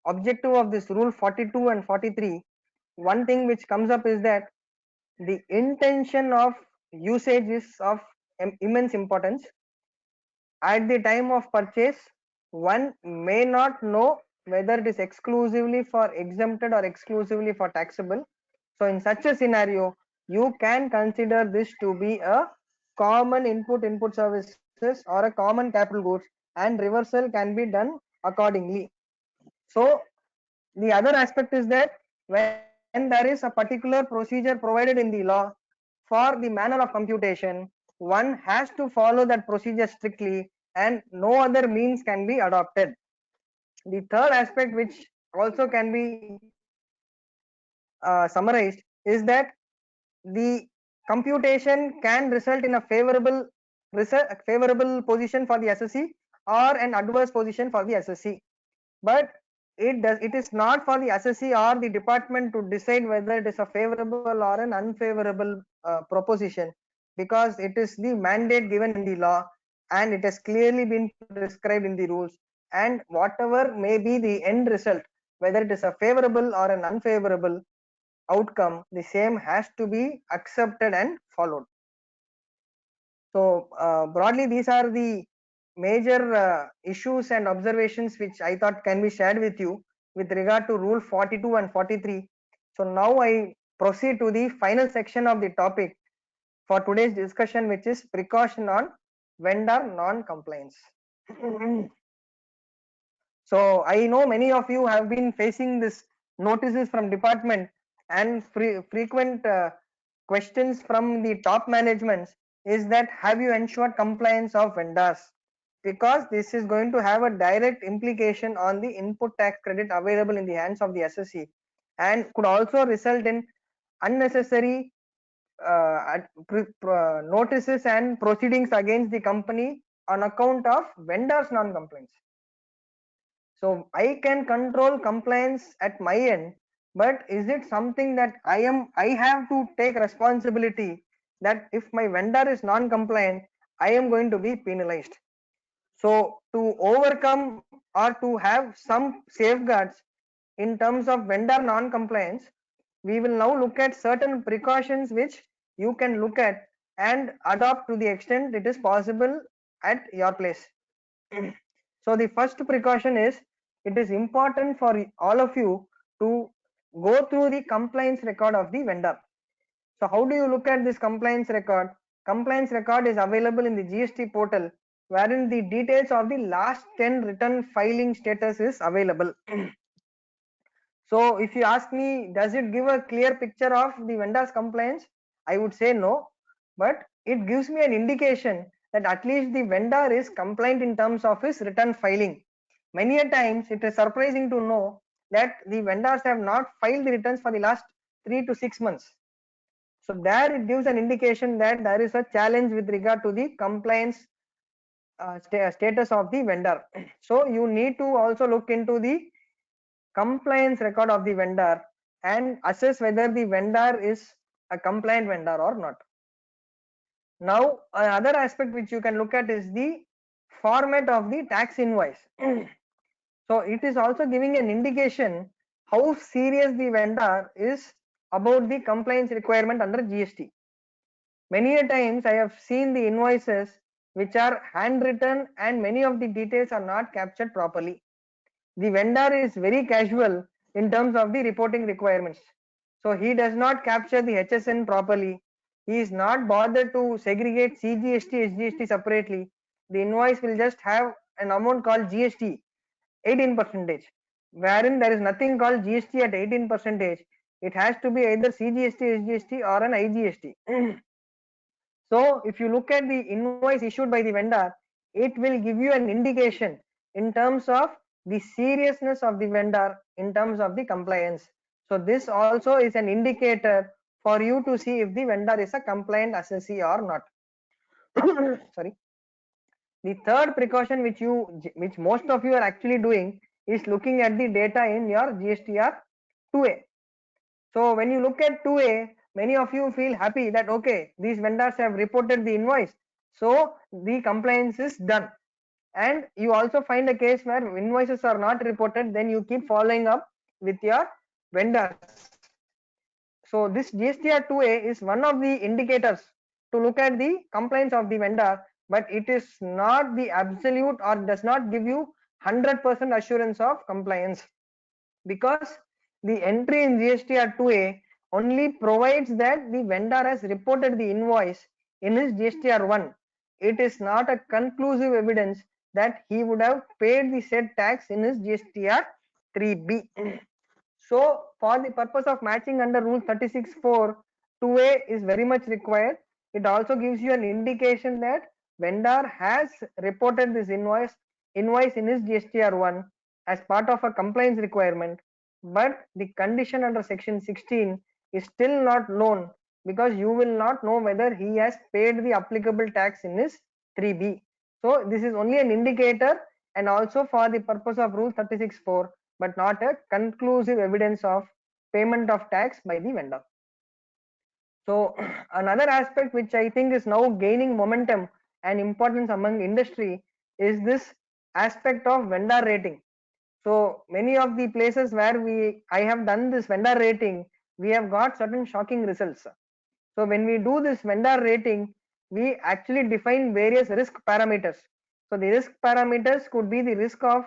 objective of this rule 42 and 43, one thing which comes up is that the intention of usage is of immense importance. At the time of purchase, one may not know whether it is exclusively for exempted or exclusively for taxable. So in such a scenario, you can consider this to be a common input services or a common capital goods, and reversal can be done accordingly. So the other aspect is that when there is a particular procedure provided in the law for the manner of computation, one has to follow that procedure strictly and no other means can be adopted. The third aspect which also can be summarized is that the computation can result in a favorable position for the assessee or an adverse position for the assessee, but it is not for the assessee or the department to decide whether it is a favorable or an unfavorable proposition, because it is the mandate given in the law and it has clearly been prescribed in the rules, and whatever may be the end result, whether it is a favorable or an unfavorable outcome, the same has to be accepted and followed. So broadly these are the major issues and observations which I thought can be shared with you with regard to rule 42 and 43. So now I proceed to the final section of the topic for today's discussion, which is precaution on vendor non-compliance. So I know many of you have been facing this notices from department and frequent questions from the top managements is that have you ensured compliance of vendors, because this is going to have a direct implication on the input tax credit available in the hands of the assessee and could also result in unnecessary notices and proceedings against the company on account of vendors non-compliance. So I can control compliance at my end, but is it something that I have to take responsibility that if my vendor is non-compliant, I am going to be penalized. So to overcome or to have some safeguards in terms of vendor non-compliance, we will now look at certain precautions which you can look at and adopt to the extent it is possible at your place. So the first precaution is, it is important for all of you to go through the compliance record of the vendor. So how do you look at this compliance record? Compliance record is available in the GST portal, wherein the details of the last 10 return filing status is available. So if you ask me, does it give a clear picture of the vendor's compliance? I would say no, but it gives me an indication that at least the vendor is compliant in terms of his return filing. Many a times it is surprising to know that the vendors have not filed the returns for the last 3 to 6 months. So there it gives an indication that there is a challenge with regard to the compliance status of the vendor. So you need to also look into the compliance record of the vendor and assess whether the vendor is a compliant vendor or not. Now another aspect which you can look at is the format of the tax invoice. So it is also giving an indication how serious the vendor is about the compliance requirement under GST. Many a times I have seen the invoices which are handwritten and many of the details are not captured properly. The vendor is very casual in terms of the reporting requirements. So he does not capture the HSN properly. He is not bothered to segregate CGST, SGST separately. The invoice will just have an amount called GST, 18%. wherein there is nothing called GST at 18%. It has to be either CGST, SGST or an IGST. So if you look at the invoice issued by the vendor, it will give you an indication in terms of the seriousness of the vendor in terms of the compliance. So this also is an indicator for you to see if the vendor is a compliant assessee or not. Sorry. The third precaution which most of you are actually doing is looking at the data in your GSTR 2A. So when you look at 2A, many of you feel happy that okay, these vendors have reported the invoice, so the compliance is done. And you also find a case where invoices are not reported, then you keep following up with your vendors. So this GSTR 2A is one of the indicators to look at the compliance of the vendor, but it is not the absolute or does not give you 100% assurance of compliance, because the entry in GSTR 2A only provides that the vendor has reported the invoice in his GSTR 1. It is not a conclusive evidence that he would have paid the said tax in his GSTR 3B. So for the purpose of matching under rule 36(4), 2A is very much required. It also gives you an indication that vendor has reported this invoice in his GSTR 1 as part of a compliance requirement, but the condition under section 16 is still not known, because you will not know whether he has paid the applicable tax in his 3B. So this is only an indicator and also for the purpose of rule 36(4), but not a conclusive evidence of payment of tax by the vendor. So another aspect which I think is now gaining momentum and importance among industry is this aspect of vendor rating. So many of the places where I have done this vendor rating, we have got certain shocking results. So when we do this vendor rating, we actually define various risk parameters. So the risk parameters could be the risk of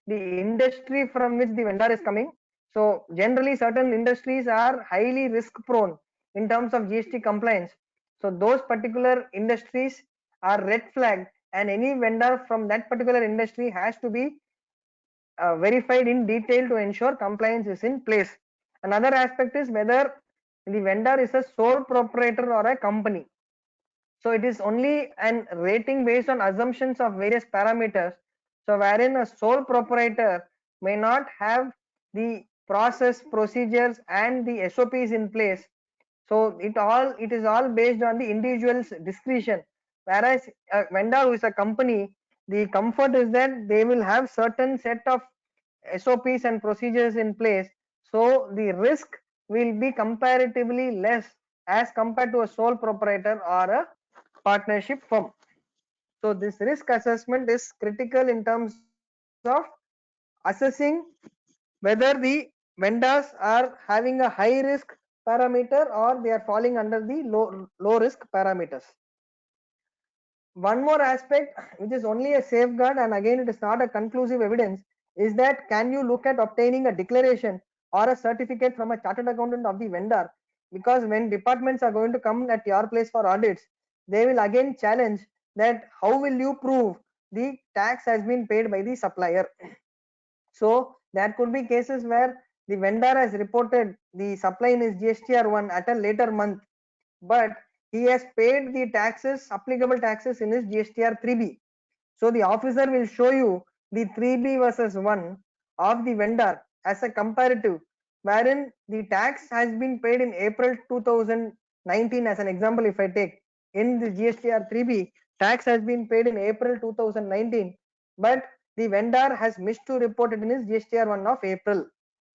the industry from which the vendor is coming. So generally certain industries are highly risk prone in terms of GST compliance. So those particular industries are red flagged, and any vendor from that particular industry has to be verified in detail to ensure compliance is in place. Another aspect is whether the vendor is a sole proprietor or a company. So it is only an rating based on assumptions of various parameters. So wherein a sole proprietor may not have the process, procedures and the SOPs in place. So it is all based on the individual's discretion. Whereas a vendor who is a company, the comfort is that they will have certain set of SOPs and procedures in place. So the risk will be comparatively less as compared to a sole proprietor or a partnership firm. So this risk assessment is critical in terms of assessing whether the vendors are having a high risk parameter or they are falling under the low risk parameters. One more aspect which is only a safeguard, and again it is not a conclusive evidence, is that can you look at obtaining a declaration or a certificate from a chartered accountant of the vendor, because when departments are going to come at your place for audits, they will again challenge that how will you prove the tax has been paid by the supplier. So there could be cases where the vendor has reported the supply in his GSTR 1 at a later month, but he has paid the taxes, applicable taxes in his GSTR 3B. So the officer will show you the 3B versus 1 of the vendor as a comparative, wherein the tax has been paid in April 2019 as an example. If I take in the GSTR 3B, tax has been paid in April 2019, but the vendor has missed to report it in his GSTR 1 of April.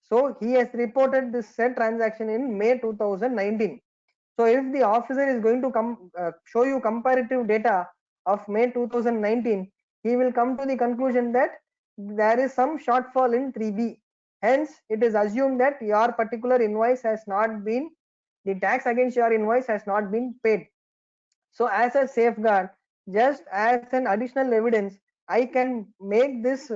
So he has reported this said transaction in May 2019. So if the officer is going to show you comparative data of May 2019, he will come to the conclusion that there is some shortfall in 3B. Hence, it is assumed that your particular invoice has not been, the tax against your invoice has not been paid. So as a safeguard, just as an additional evidence, I can make this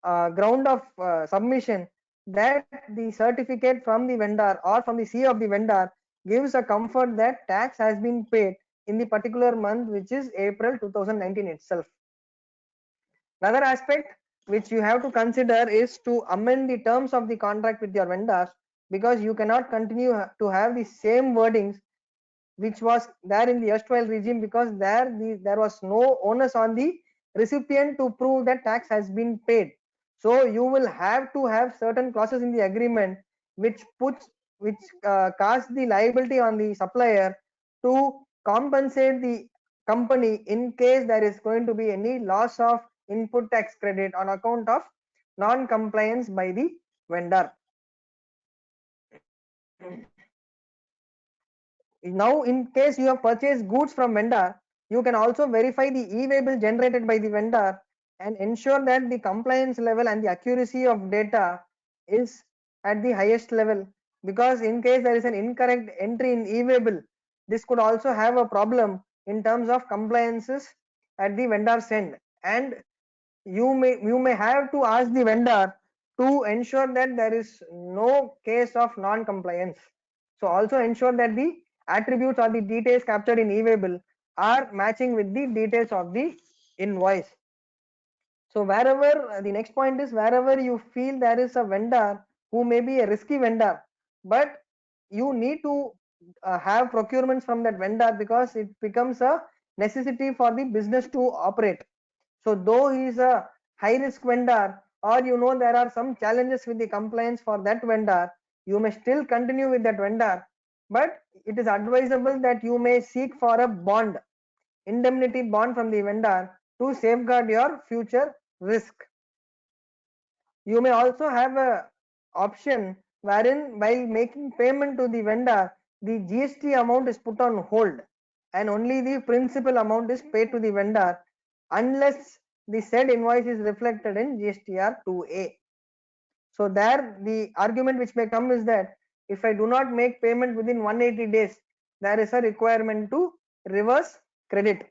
ground of submission that the certificate from the vendor or from the CEO of the vendor gives a comfort that tax has been paid in the particular month, which is April 2019 itself. Another aspect, which you have to consider is to amend the terms of the contract with your vendors, because you cannot continue to have the same wordings which was there in the erstwhile regime, because there was no onus on the recipient to prove that tax has been paid. So you will have to have certain clauses in the agreement which cast the liability on the supplier to compensate the company in case there is going to be any loss of input tax credit on account of non-compliance by the vendor. Now, in case you have purchased goods from vendor, you can also verify the e-way bill generated by the vendor and ensure that the compliance level and the accuracy of data is at the highest level, because in case there is an incorrect entry in e-way bill, this could also have a problem in terms of compliances at the vendor's end, and you may have to ask the vendor to ensure that there is no case of non-compliance. So also ensure that the attributes or the details captured in e-way bill are matching with the details of the invoice. So wherever the next point is, wherever you feel there is a vendor who may be a risky vendor, but you need to have procurements from that vendor, because it becomes a necessity for the business to operate. So though he is a high risk vendor, or there are some challenges with the compliance for that vendor, you may still continue with that vendor, but it is advisable that you may seek for a bond, indemnity bond from the vendor, to safeguard your future risk. You may also have a option wherein while making payment to the vendor, the GST amount is put on hold and only the principal amount is paid to the vendor unless the said invoice is reflected in GSTR 2A. So there the argument which may come is that if I do not make payment within 180 days, there is a requirement to reverse credit.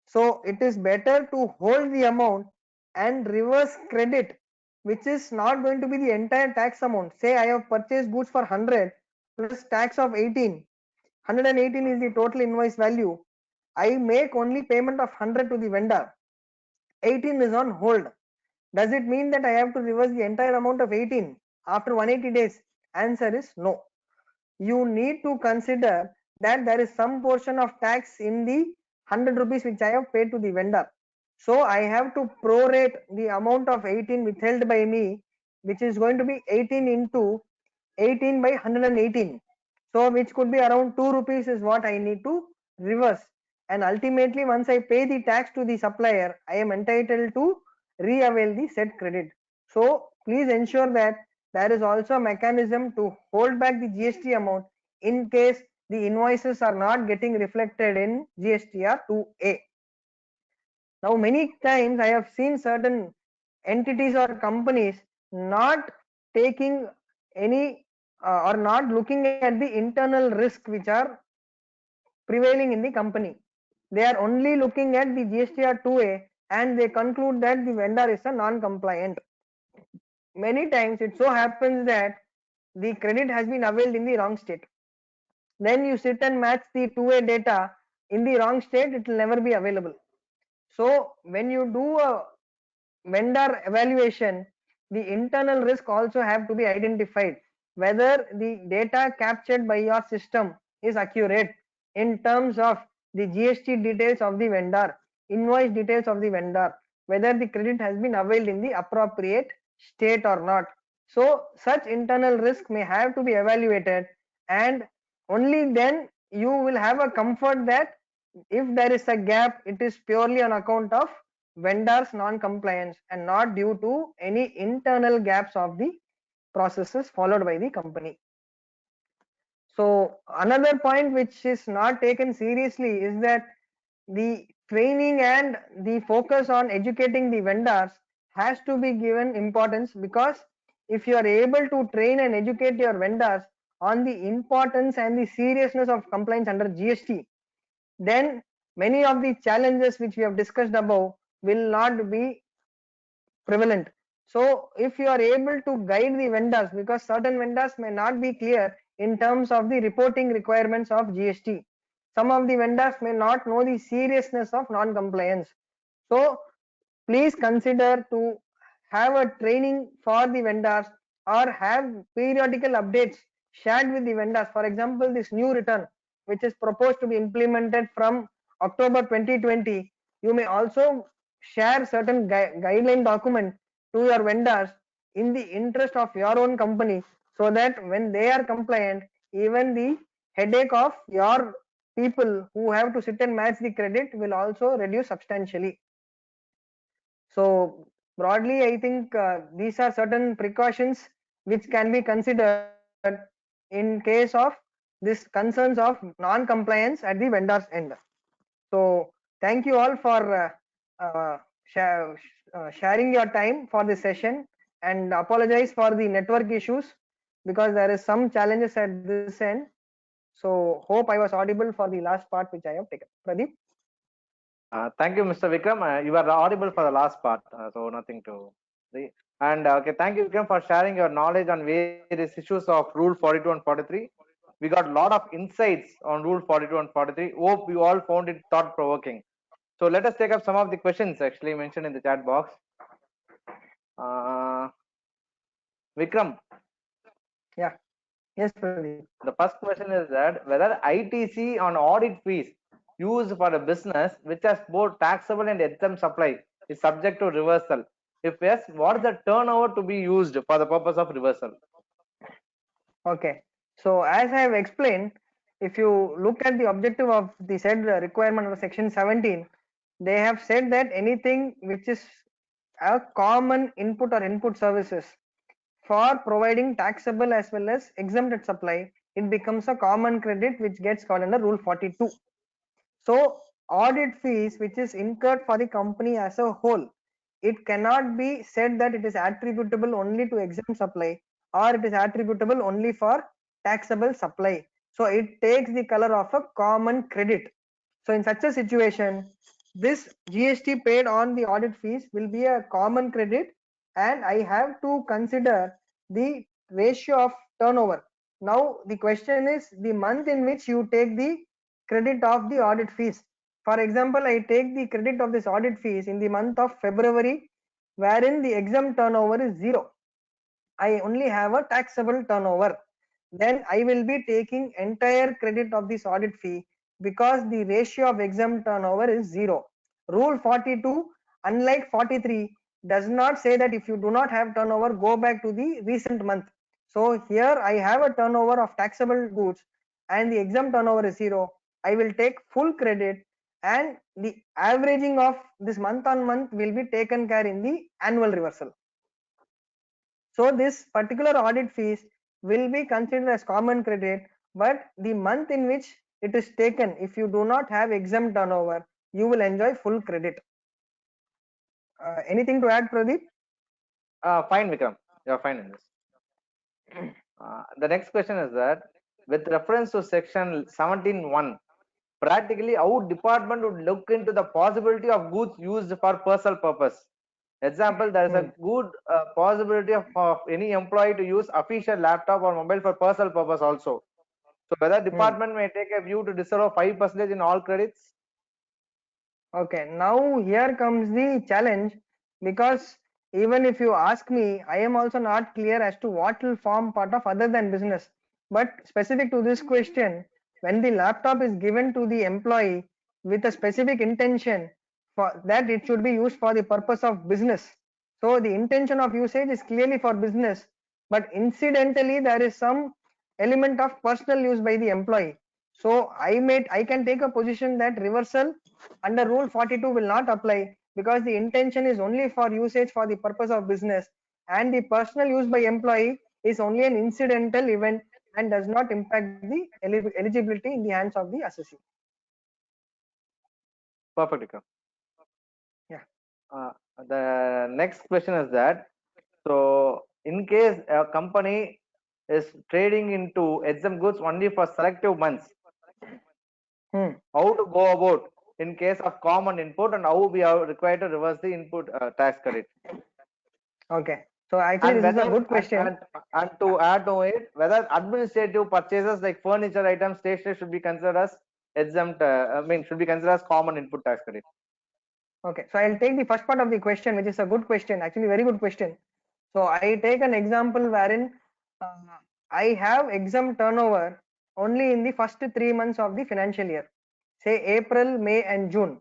So it is better to hold the amount and reverse credit, which is not going to be the entire tax amount. Say I have purchased goods for 100 plus tax of 18. 118 is the total invoice value. I make only payment of 100 to the vendor. 18 is on hold. Does it mean that I have to reverse the entire amount of 18 after 180 days? Answer is no. You need to consider that there is some portion of tax in the 100 rupees which I have paid to the vendor. So I have to prorate the amount of 18 withheld by me, which is going to be 18 into 18 by 118. So which could be around 2 rupees is what I need to reverse. And ultimately, once I pay the tax to the supplier, I am entitled to re-avail the said credit. So please ensure that there is also a mechanism to hold back the GST amount in case the invoices are not getting reflected in GSTR 2A. Now many times I have seen certain entities or companies not taking any or not looking at the internal risk which are prevailing in the company. They are only looking at the GSTR 2A and they conclude that the vendor is a non-compliant. Many times it so happens that the credit has been availed in the wrong state. Then you sit and match the 2A data in the wrong state, it will never be available. So when you do a vendor evaluation, the internal risk also have to be identified, whether the data captured by your system is accurate in terms of the GST details of the vendor, invoice details of the vendor, whether the credit has been availed in the appropriate state or not. So such internal risk may have to be evaluated, and only then you will have a comfort that if there is a gap, it is purely on account of vendors non-compliance and not due to any internal gaps of the processes followed by the company. So another point which is not taken seriously is that the training and the focus on educating the vendors has to be given importance, because if you are able to train and educate your vendors on the importance and the seriousness of compliance under GST, then many of the challenges which we have discussed above will not be prevalent. So if you are able to guide the vendors, because certain vendors may not be clear in terms of the reporting requirements of GST, some of the vendors may not know the seriousness of non-compliance. So please consider to have a training for the vendors or have periodical updates shared with the vendors. For example, this new return which is proposed to be implemented from October 2020, you may also share certain guideline document to your vendors in the interest of your own company, so that when they are compliant, even the headache of your people who have to sit and match the credit will also reduce substantially. So broadly, I think these are certain precautions which can be considered in case of this concerns of non-compliance at the vendor's end. So thank you all for uh, sharing your time for this session, and apologize for the network issues because there is some challenges at this end. So hope I was audible for the last part which I have taken. Pradeep? Thank you, Mr. Vikram. You are audible for the last part, so nothing to say. And okay, thank you, Vikram, for sharing your knowledge on various issues of Rule 42 and 43. We got a lot of insights on Rule 42 and 43. Hope you all found it thought-provoking. So let us take up some of the questions actually mentioned in the chat box. Vikram. Yeah. Yes, Pradeep. The first question is that whether ITC on audit fees used for a business which has both taxable and exempt supply is subject to reversal. If yes, what is the turnover to be used for the purpose of reversal? Okay. So as I have explained, if you look at the objective of the said requirement of section 17, they have said that anything which is a common input or input services for providing taxable as well as exempted supply, it becomes a common credit which gets called under Rule 42. So audit fees which is incurred for the company as a whole, it cannot be said that it is attributable only to exempt supply or it is attributable only for taxable supply. So it takes the color of a common credit. So in such a situation, this GST paid on the audit fees will be a common credit, and I have to consider the ratio of turnover. Now the question is the month in which you take the credit of the audit fees. For example, I take the credit of this audit fees in the month of February, wherein the exempt turnover is 0. I only have a taxable turnover. Then I will be taking entire credit of this audit fee because the ratio of exempt turnover is 0. Rule 42, unlike 43, does not say that if you do not have turnover, go back to the recent month. So here I have a turnover of taxable goods and the exempt turnover is 0. I will take full credit, and the averaging of this month on month will be taken care in the annual reversal. So this particular audit fees will be considered as common credit, but the month in which it is taken, if you do not have exempt turnover, you will enjoy full credit. Anything to add, Pradeep? Fine, Vikram. You're fine in this. The next question is that with reference to section 17.1, practically how department would look into the possibility of goods used for personal purpose. Example, there is a good possibility of any employee to use official laptop or mobile for personal purpose also. So whether department may take a view to disavow 5% in all credits. Okay, now here comes the challenge, because even if you ask me, I am also not clear as to what will form part of other than business. But specific to this question, when the laptop is given to the employee with a specific intention for that it should be used for the purpose of business. So the intention of usage is clearly for business, but incidentally there is some element of personal use by the employee. So I can take a position that reversal under Rule 42 will not apply, because the intention is only for usage for the purpose of business, and the personal use by employee is only an incidental event and does not impact the eligibility in the hands of the assessee. Perfect, Vikram. Yeah. The next question is that, so in case a company is trading into exempt goods only for selective months, how to go about in case of common input, and how we are required to reverse the input tax credit. Okay, so actually this is a good question. And to add to it, whether administrative purchases like furniture items, stationery should be considered as exempt, should be considered as common input tax credit. Okay, so I'll take the first part of the question, which is a good question, actually very good question. So I take an example wherein I have exempt turnover only in the first 3 months of the financial year, say April, May and June.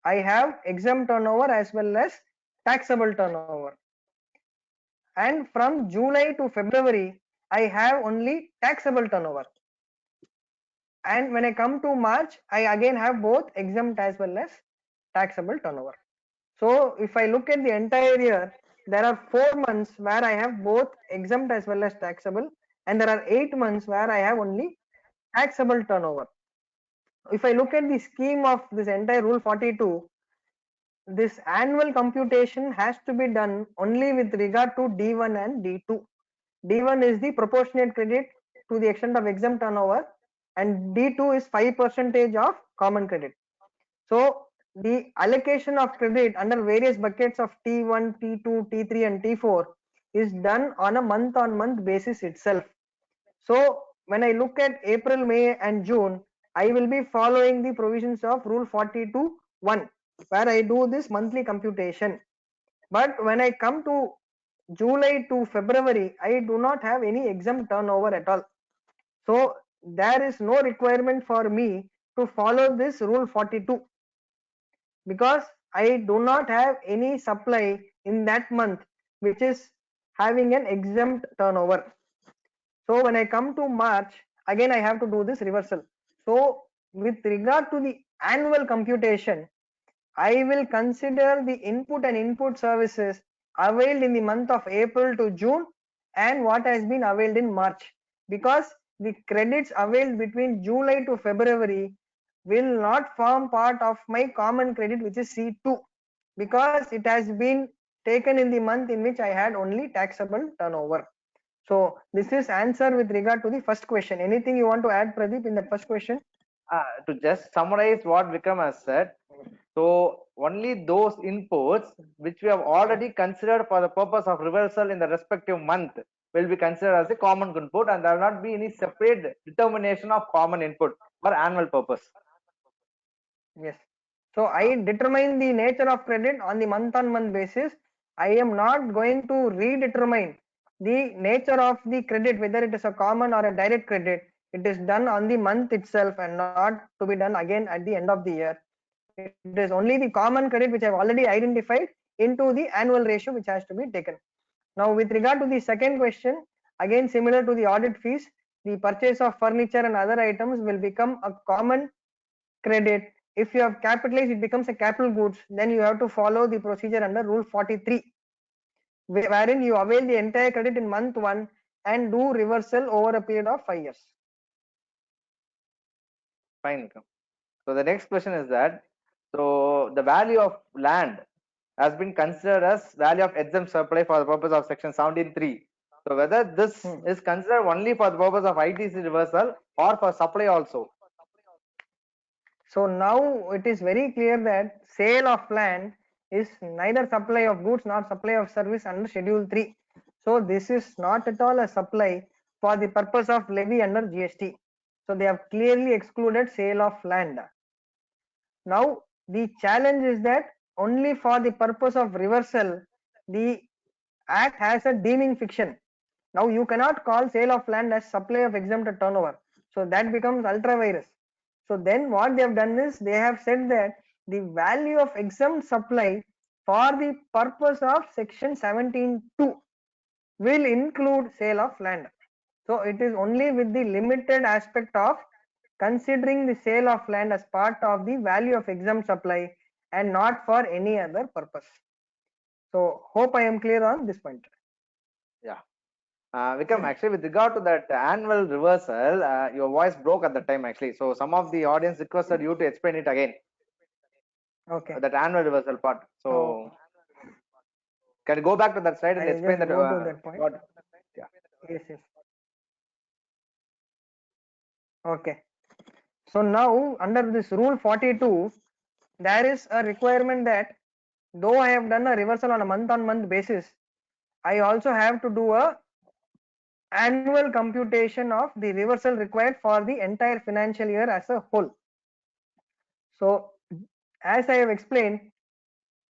I have exempt turnover as well as taxable turnover. And from July to February, I have only taxable turnover. And when I come to March, I again have both exempt as well as taxable turnover. So if I look at the entire year, there are 4 months where I have both exempt as well as taxable, and there are 8 months where I have only taxable turnover. If I look at the scheme of this entire rule 42, this annual computation has to be done only with regard to D1 and D2. D1 is the proportionate credit to the extent of exempt turnover, and D2 is 5% of common credit. So the allocation of credit under various buckets of T1, T2, T3 and T4 is done on a month-on-month basis itself. So when I look at April, May and June, I will be following the provisions of rule 42(1), where I do this monthly computation. But when I come to July to February, I do not have any exempt turnover at all. So there is no requirement for me to follow this rule 42, because I do not have any supply in that month which is having an exempt turnover. So when I come to March, again I have to do this reversal. So with regard to the annual computation, I will consider the input and input services availed in the month of April to June and what has been availed in March, because the credits availed between July to February will not form part of my common credit, which is C2, because it has been taken in the month in which I had only taxable turnover. So this is answer with regard to the first question. Anything you want to add, Pradeep, in the first question? To just summarize what Vikram has said, so only those inputs which we have already considered for the purpose of reversal in the respective month will be considered as a common input, and there will not be any separate determination of common input for annual purpose. Yes. So I determine the nature of credit on the month-on-month basis. I am not going to redetermine the nature of the credit, whether it is a common or a direct credit. It is done on the month itself and not to be done again at the end of the year. It is only the common credit which I have already identified into the annual ratio which has to be taken. Now with regard to the second question, again similar to the audit fees, the purchase of furniture and other items will become a common credit. If you have capitalized, it becomes a capital goods, then you have to follow the procedure under rule 43, wherein you avail the entire credit in month 1 and do reversal over a period of 5 years. Fine. So the next question is that, so the value of land has been considered as value of exempt supply for the purpose of section 17(3). So whether this is considered only for the purpose of ITC reversal or for supply also. So now it is very clear that sale of land is neither supply of goods nor supply of service under schedule 3. So this is not at all a supply for the purpose of levy under GST. So they have clearly excluded sale of land. Now the challenge is that only for the purpose of reversal, the act has a deeming fiction. Now you cannot call sale of land as supply of exempted turnover. So that becomes ultra virus. So then what they have done is they have said that the value of exempt supply for the purpose of section 17(2) will include sale of land. So it is only with the limited aspect of considering the sale of land as part of the value of exempt supply and not for any other purpose. So hope I am clear on this point. Yeah. Vikram, actually, with regard to that annual reversal, your voice broke at the time actually. So some of the audience requested you to explain it again. Okay. That annual reversal part. So can you go back to that slide and I'll explain just that? go to that point. Yeah. Yes, yes. Okay. So now under this rule 42, there is a requirement that though I have done a reversal on a month-on-month basis, I also have to do a annual computation of the reversal required for the entire financial year as a whole. So as I have explained,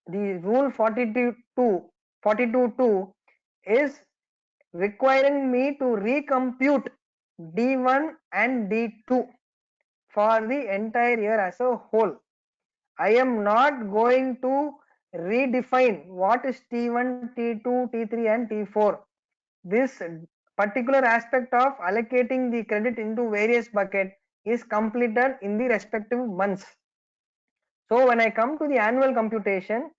the rule 42.2 is requiring me to recompute D1 and D2 for the entire year as a whole. I am not going to redefine what is T1, T2, T3 and T4. This particular aspect of allocating the credit into various buckets is completed in the respective months. So when I come to the annual computation,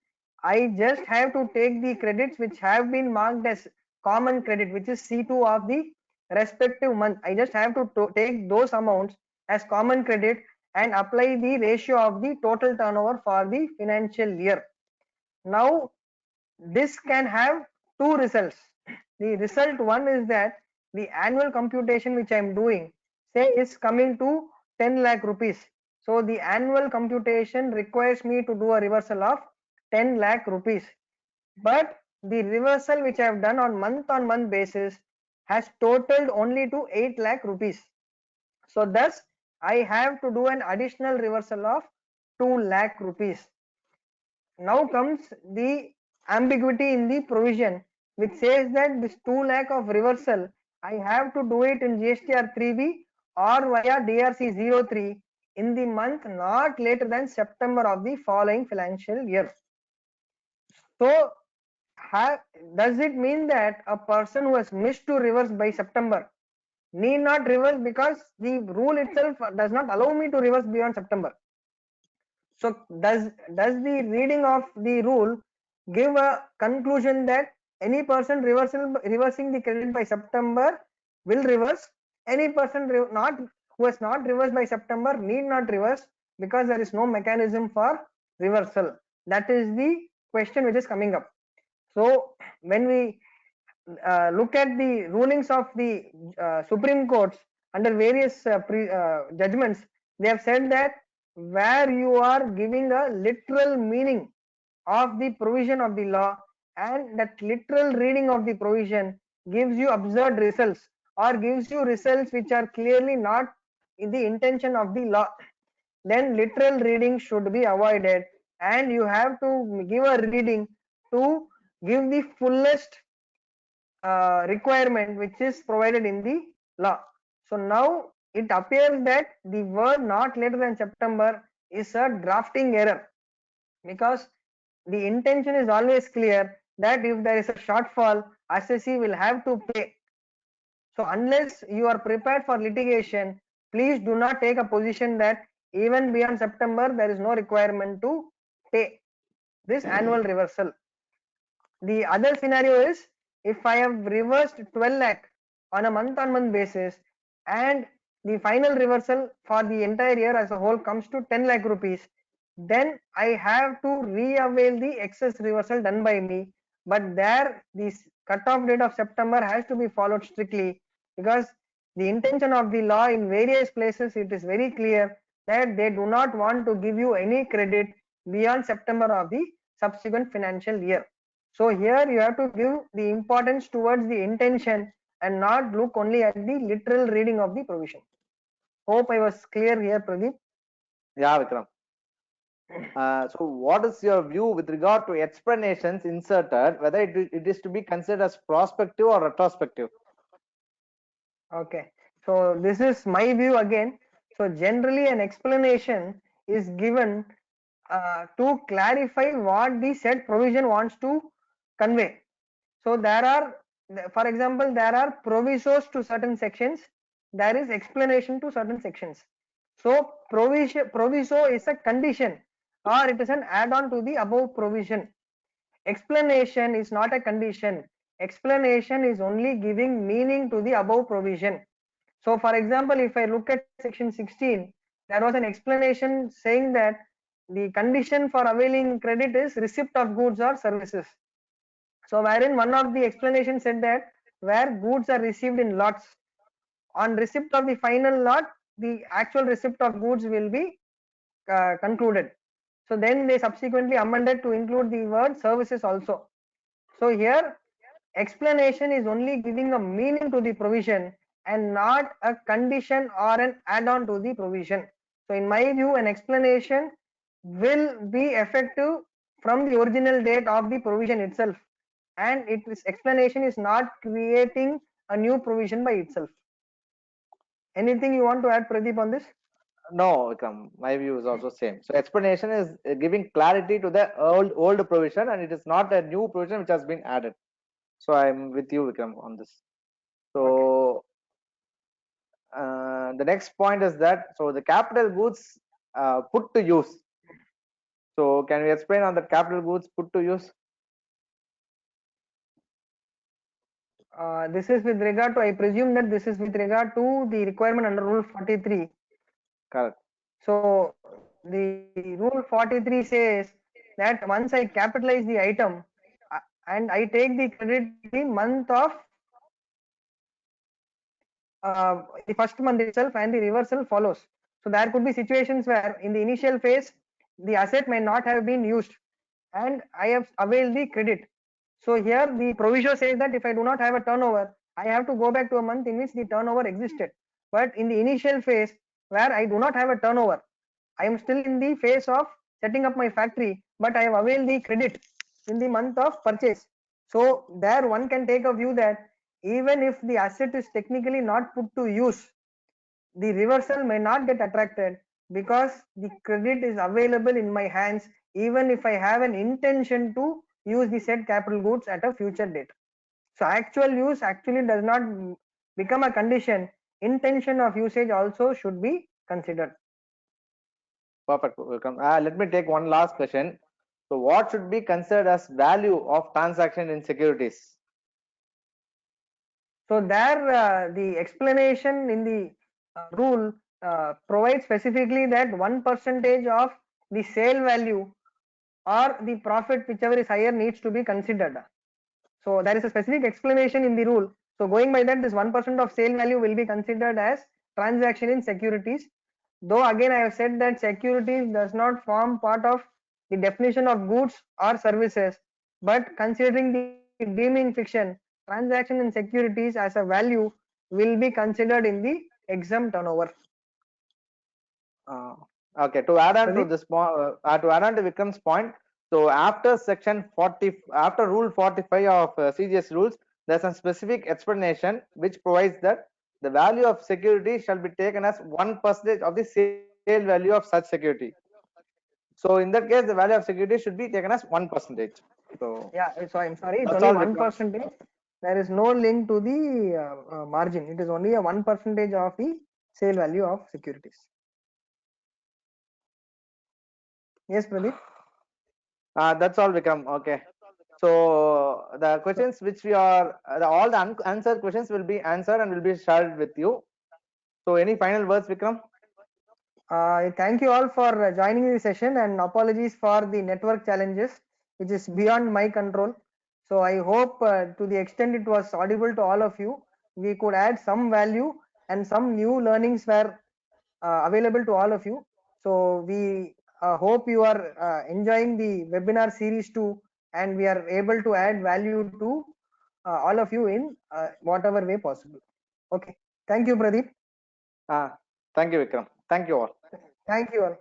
I just have to take the credits which have been marked as common credit, which is C2 of the respective month. I just have to take those amounts as common credit and apply the ratio of the total turnover for the financial year. Now this can have two results. The result one is that the annual computation which I am doing, say, is coming to 10 lakh rupees. So the annual computation requires me to do a reversal of 10 lakh rupees. But the reversal which I have done on month basis has totaled only to 8 lakh rupees. So thus I have to do an additional reversal of 2 lakh rupees. Now comes the ambiguity in the provision, which says that this 2 lakh of reversal, I have to do it in GSTR 3B or via DRC 03 in the month not later than September of the following financial year. So does it mean that a person who has missed to reverse by September need not reverse because the rule itself does not allow me to reverse beyond September? So does the reading of the rule give a conclusion that any person reversing the credit by September will reverse? Any person who has not reversed by September need not reverse because there is no mechanism for reversal. That is the question which is coming up. So when we look at the rulings of the Supreme Courts under various judgments, they have said that where you are giving a literal meaning of the provision of the law and that literal reading of the provision gives you absurd results or gives you results which are clearly not in the intention of the law, then literal reading should be avoided and you have to give a reading to give the fullest requirement which is provided in the law. So now it appears that the word not later than September is a drafting error, because the intention is always clear that if there is a shortfall, assessee will have to pay. So unless you are prepared for litigation, please do not take a position that even beyond September there is no requirement to pay this annual reversal. The other scenario is if I have reversed 12 lakh on a month basis and the final reversal for the entire year as a whole comes to 10 lakh rupees, then I have to re-avail the excess reversal done by me. But there the cut-off date of September has to be followed strictly, because the intention of the law in various places, it is very clear that they do not want to give you any credit beyond September of the subsequent financial year. So here you have to give the importance towards the intention and not look only at the literal reading of the provision. Hope I was clear here, Pradeep. Yeah, Vikram. So what is your view with regard to explanations inserted, whether it is to be considered as prospective or retrospective? Okay, so this is my view again. So generally an explanation is given to clarify what the said provision wants to convey. So there are, for example, there are provisos to certain sections, there is explanation to certain sections. So proviso is a condition or it is an add-on to the above provision. Explanation is not a condition. Explanation is only giving meaning to the above provision. So for example, if I look at section 16, there was an explanation saying that the condition for availing credit is receipt of goods or services. So wherein one of the explanations said that where goods are received in lots, on receipt of the final lot, the actual receipt of goods will be concluded. So then they subsequently amended to include the word services also. So here explanation is only giving a meaning to the provision and not a condition or an add-on to the provision. So in my view, an explanation will be effective from the original date of the provision itself, and its explanation is not creating a new provision by itself. Anything you want to add, Pradeep, on this? No, Vikram, my view is also same. So explanation is giving clarity to the old provision, and it is not a new provision which has been added. So I'm with you, Vikram, on this. So the next point is that the capital goods put to use. So can we explain on the capital goods put to use? This is with regard to, I presume that this is with regard to the requirement under Rule 43. Correct. So the Rule 43 says that once I capitalize the item and I take the credit the month of the first month itself, and the reversal follows. So there could be situations where in the initial phase the asset may not have been used and I have availed the credit. So here the proviso says that if I do not have a turnover, I have to go back to a month in which the turnover existed. But in the initial phase where I do not have a turnover, I am still in the phase of setting up my factory, but I have availed the credit in the month of purchase. So there one can take a view that even if the asset is technically not put to use, the reversal may not get attracted because the credit is available in my hands even if I have an intention to use the said capital goods at a future date. So actual use actually does not become a condition. Intention of usage also should be considered. Perfect, Vikram. Let me take one last question. So what should be considered as value of transaction in securities? So there the explanation in the rule provides specifically that 1% of the sale value or the profit, whichever is higher, needs to be considered. So there is a specific explanation in the rule. So going by that, this 1% of sale value will be considered as transaction in securities. Though again I have said that securities does not form part of the definition of goods or services, but considering the deeming fiction, transaction in securities as a value will be considered in the exempt turnover. Okay, to add on to this point, to add on to Vikram's point, so after section 40, after rule 45 of CGS rules, there's a specific explanation which provides that the value of security shall be taken as 1% of the sale value of such security. So in that case, the value of security should be taken as 1%. So yeah, so I'm sorry, it's that's only all, 1%. There is no link to the margin. It is only a 1% of the sale value of securities. Yes, Pradeep. That's all, Vikram. Okay. So the questions which we are, all the unanswered questions will be answered and will be shared with you. So any final words, Vikram? Thank you all for joining the session, and apologies for the network challenges, which is beyond my control. So I hope to the extent it was audible to all of you, we could add some value and some new learnings were available to all of you. So we hope you are enjoying the webinar series 2, and we are able to add value to all of you in whatever way possible. Okay. Thank you, Pradeep. Thank you, Vikram. Thank you all. Thank you all.